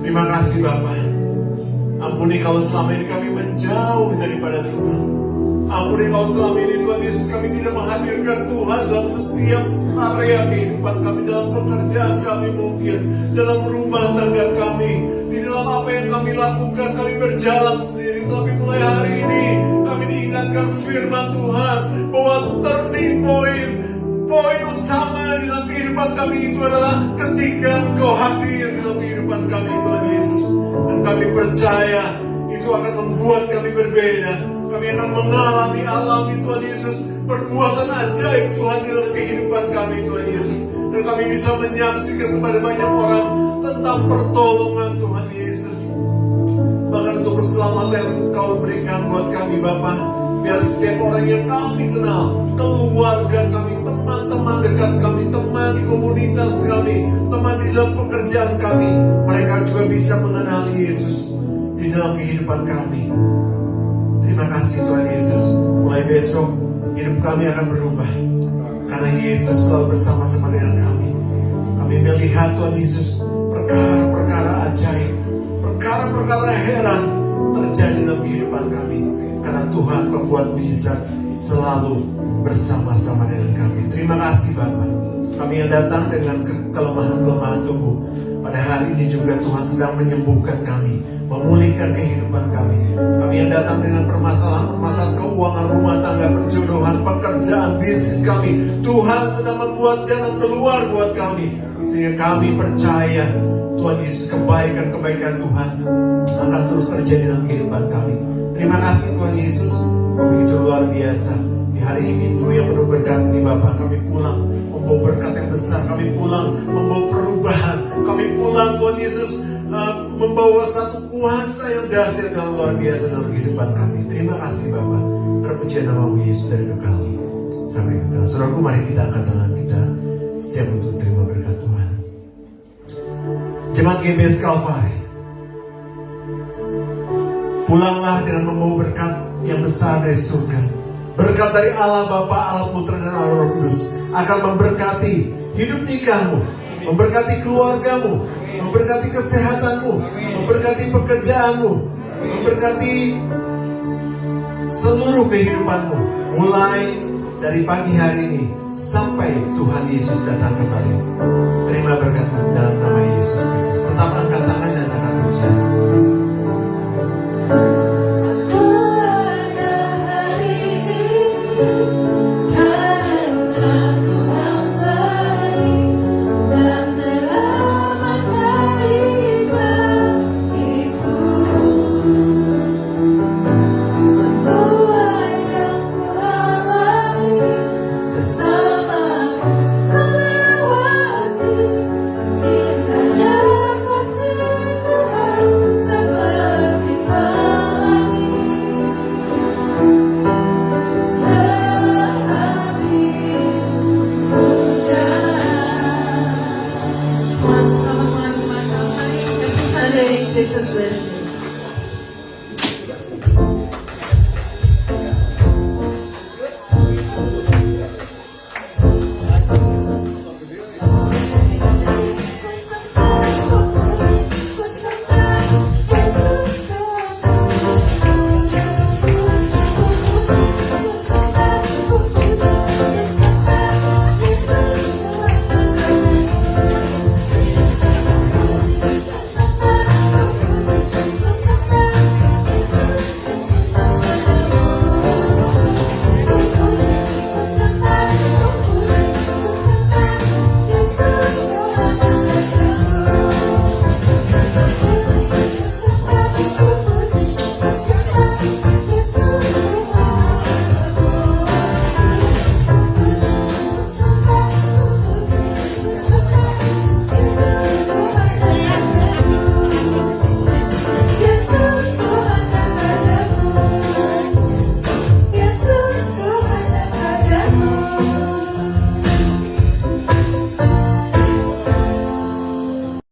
Terima kasih Bapa. Ampuni kalau selama ini kami menjauh daripada Tuhan. Ampuni kalau selama ini Tuhan Yesus kami tidak menghadirkan Tuhan dalam setiap area kehidupan kami, dalam pekerjaan kami mungkin, dalam rumah tangga kami, di dalam apa yang kami lakukan kami berjalan sendiri. Tapi mulai hari ini kami diingatkan firman Tuhan bahwa turning poin utama dalam kehidupan kami itu adalah ketika Engkau hadir dalam kehidupan kami Tuhan Yesus. Dan kami percaya itu akan membuat kami berbeda. Kami akan alami Tuhan Yesus, perbuatan ajaib Tuhan dalam kehidupan kami Tuhan Yesus. Dan kami bisa menyaksikan kepada banyak orang tentang pertolongan Tuhan Yesus. Bahkan untuk keselamatan yang Engkau berikan buat kami Bapa. Biar setiap orang yang kami kenal, keluarga kami, teman-teman dekat kami, teman di komunitas kami, teman di dalam pekerjaan kami, mereka juga bisa mengenal Yesus di dalam kehidupan kami. Terima kasih Tuhan Yesus. Mulai besok hidup kami akan berubah, karena Yesus selalu bersama-sama dengan kami. Kami melihat Tuhan Yesus perkara-perkara ajaib, perkara-perkara heran terjadi dalam kehidupan kami. Karena Tuhan membuat mujizat selalu bersama-sama dengan kami. Terima kasih Bapak. Kami yang datang dengan kelemahan-kelemahan tubuh, pada hari ini juga Tuhan sedang menyembuhkan kami, memulihkan kehidupan kami. Kami yang datang dengan permasalahan keuangan, rumah tangga, perjodohan, pekerjaan, bisnis kami, Tuhan sedang membuat jalan keluar buat kami. Sehingga kami percaya Tuhan Yesus, kebaikan-kebaikan Tuhan akan terus terjadi dalam kehidupan kami. Terima kasih Tuhan Yesus, begitu luar biasa. Di hari ini Minggu yang penuh berkat ini Bapak, kami pulang membawa berkat yang besar. Kami pulang membawa perubahan. Kami pulang Tuhan Yesus membawa satu kuasa yang dahsyat dan luar biasa dalam kehidupan kami. Terima kasih Bapak. Terpuji nama-Mu Yesus dari kekal sampai kekal. Saudaraku, mari kita angkat tangan kita, siap untuk terima berkat Tuhan. Jemaat GBS Kalvari, pulanglah dengan membawa berkat yang besar dari surga. Berkat dari Allah Bapa, Allah Putra, dan Allah Roh Kudus akan memberkati hidup nikahmu, memberkati keluargamu, memberkati kesehatanmu, memberkati pekerjaanmu, memberkati seluruh kehidupanmu, mulai dari pagi hari ini sampai Tuhan Yesus datang kembali. Terima berkat dalam nama Yesus Kristus.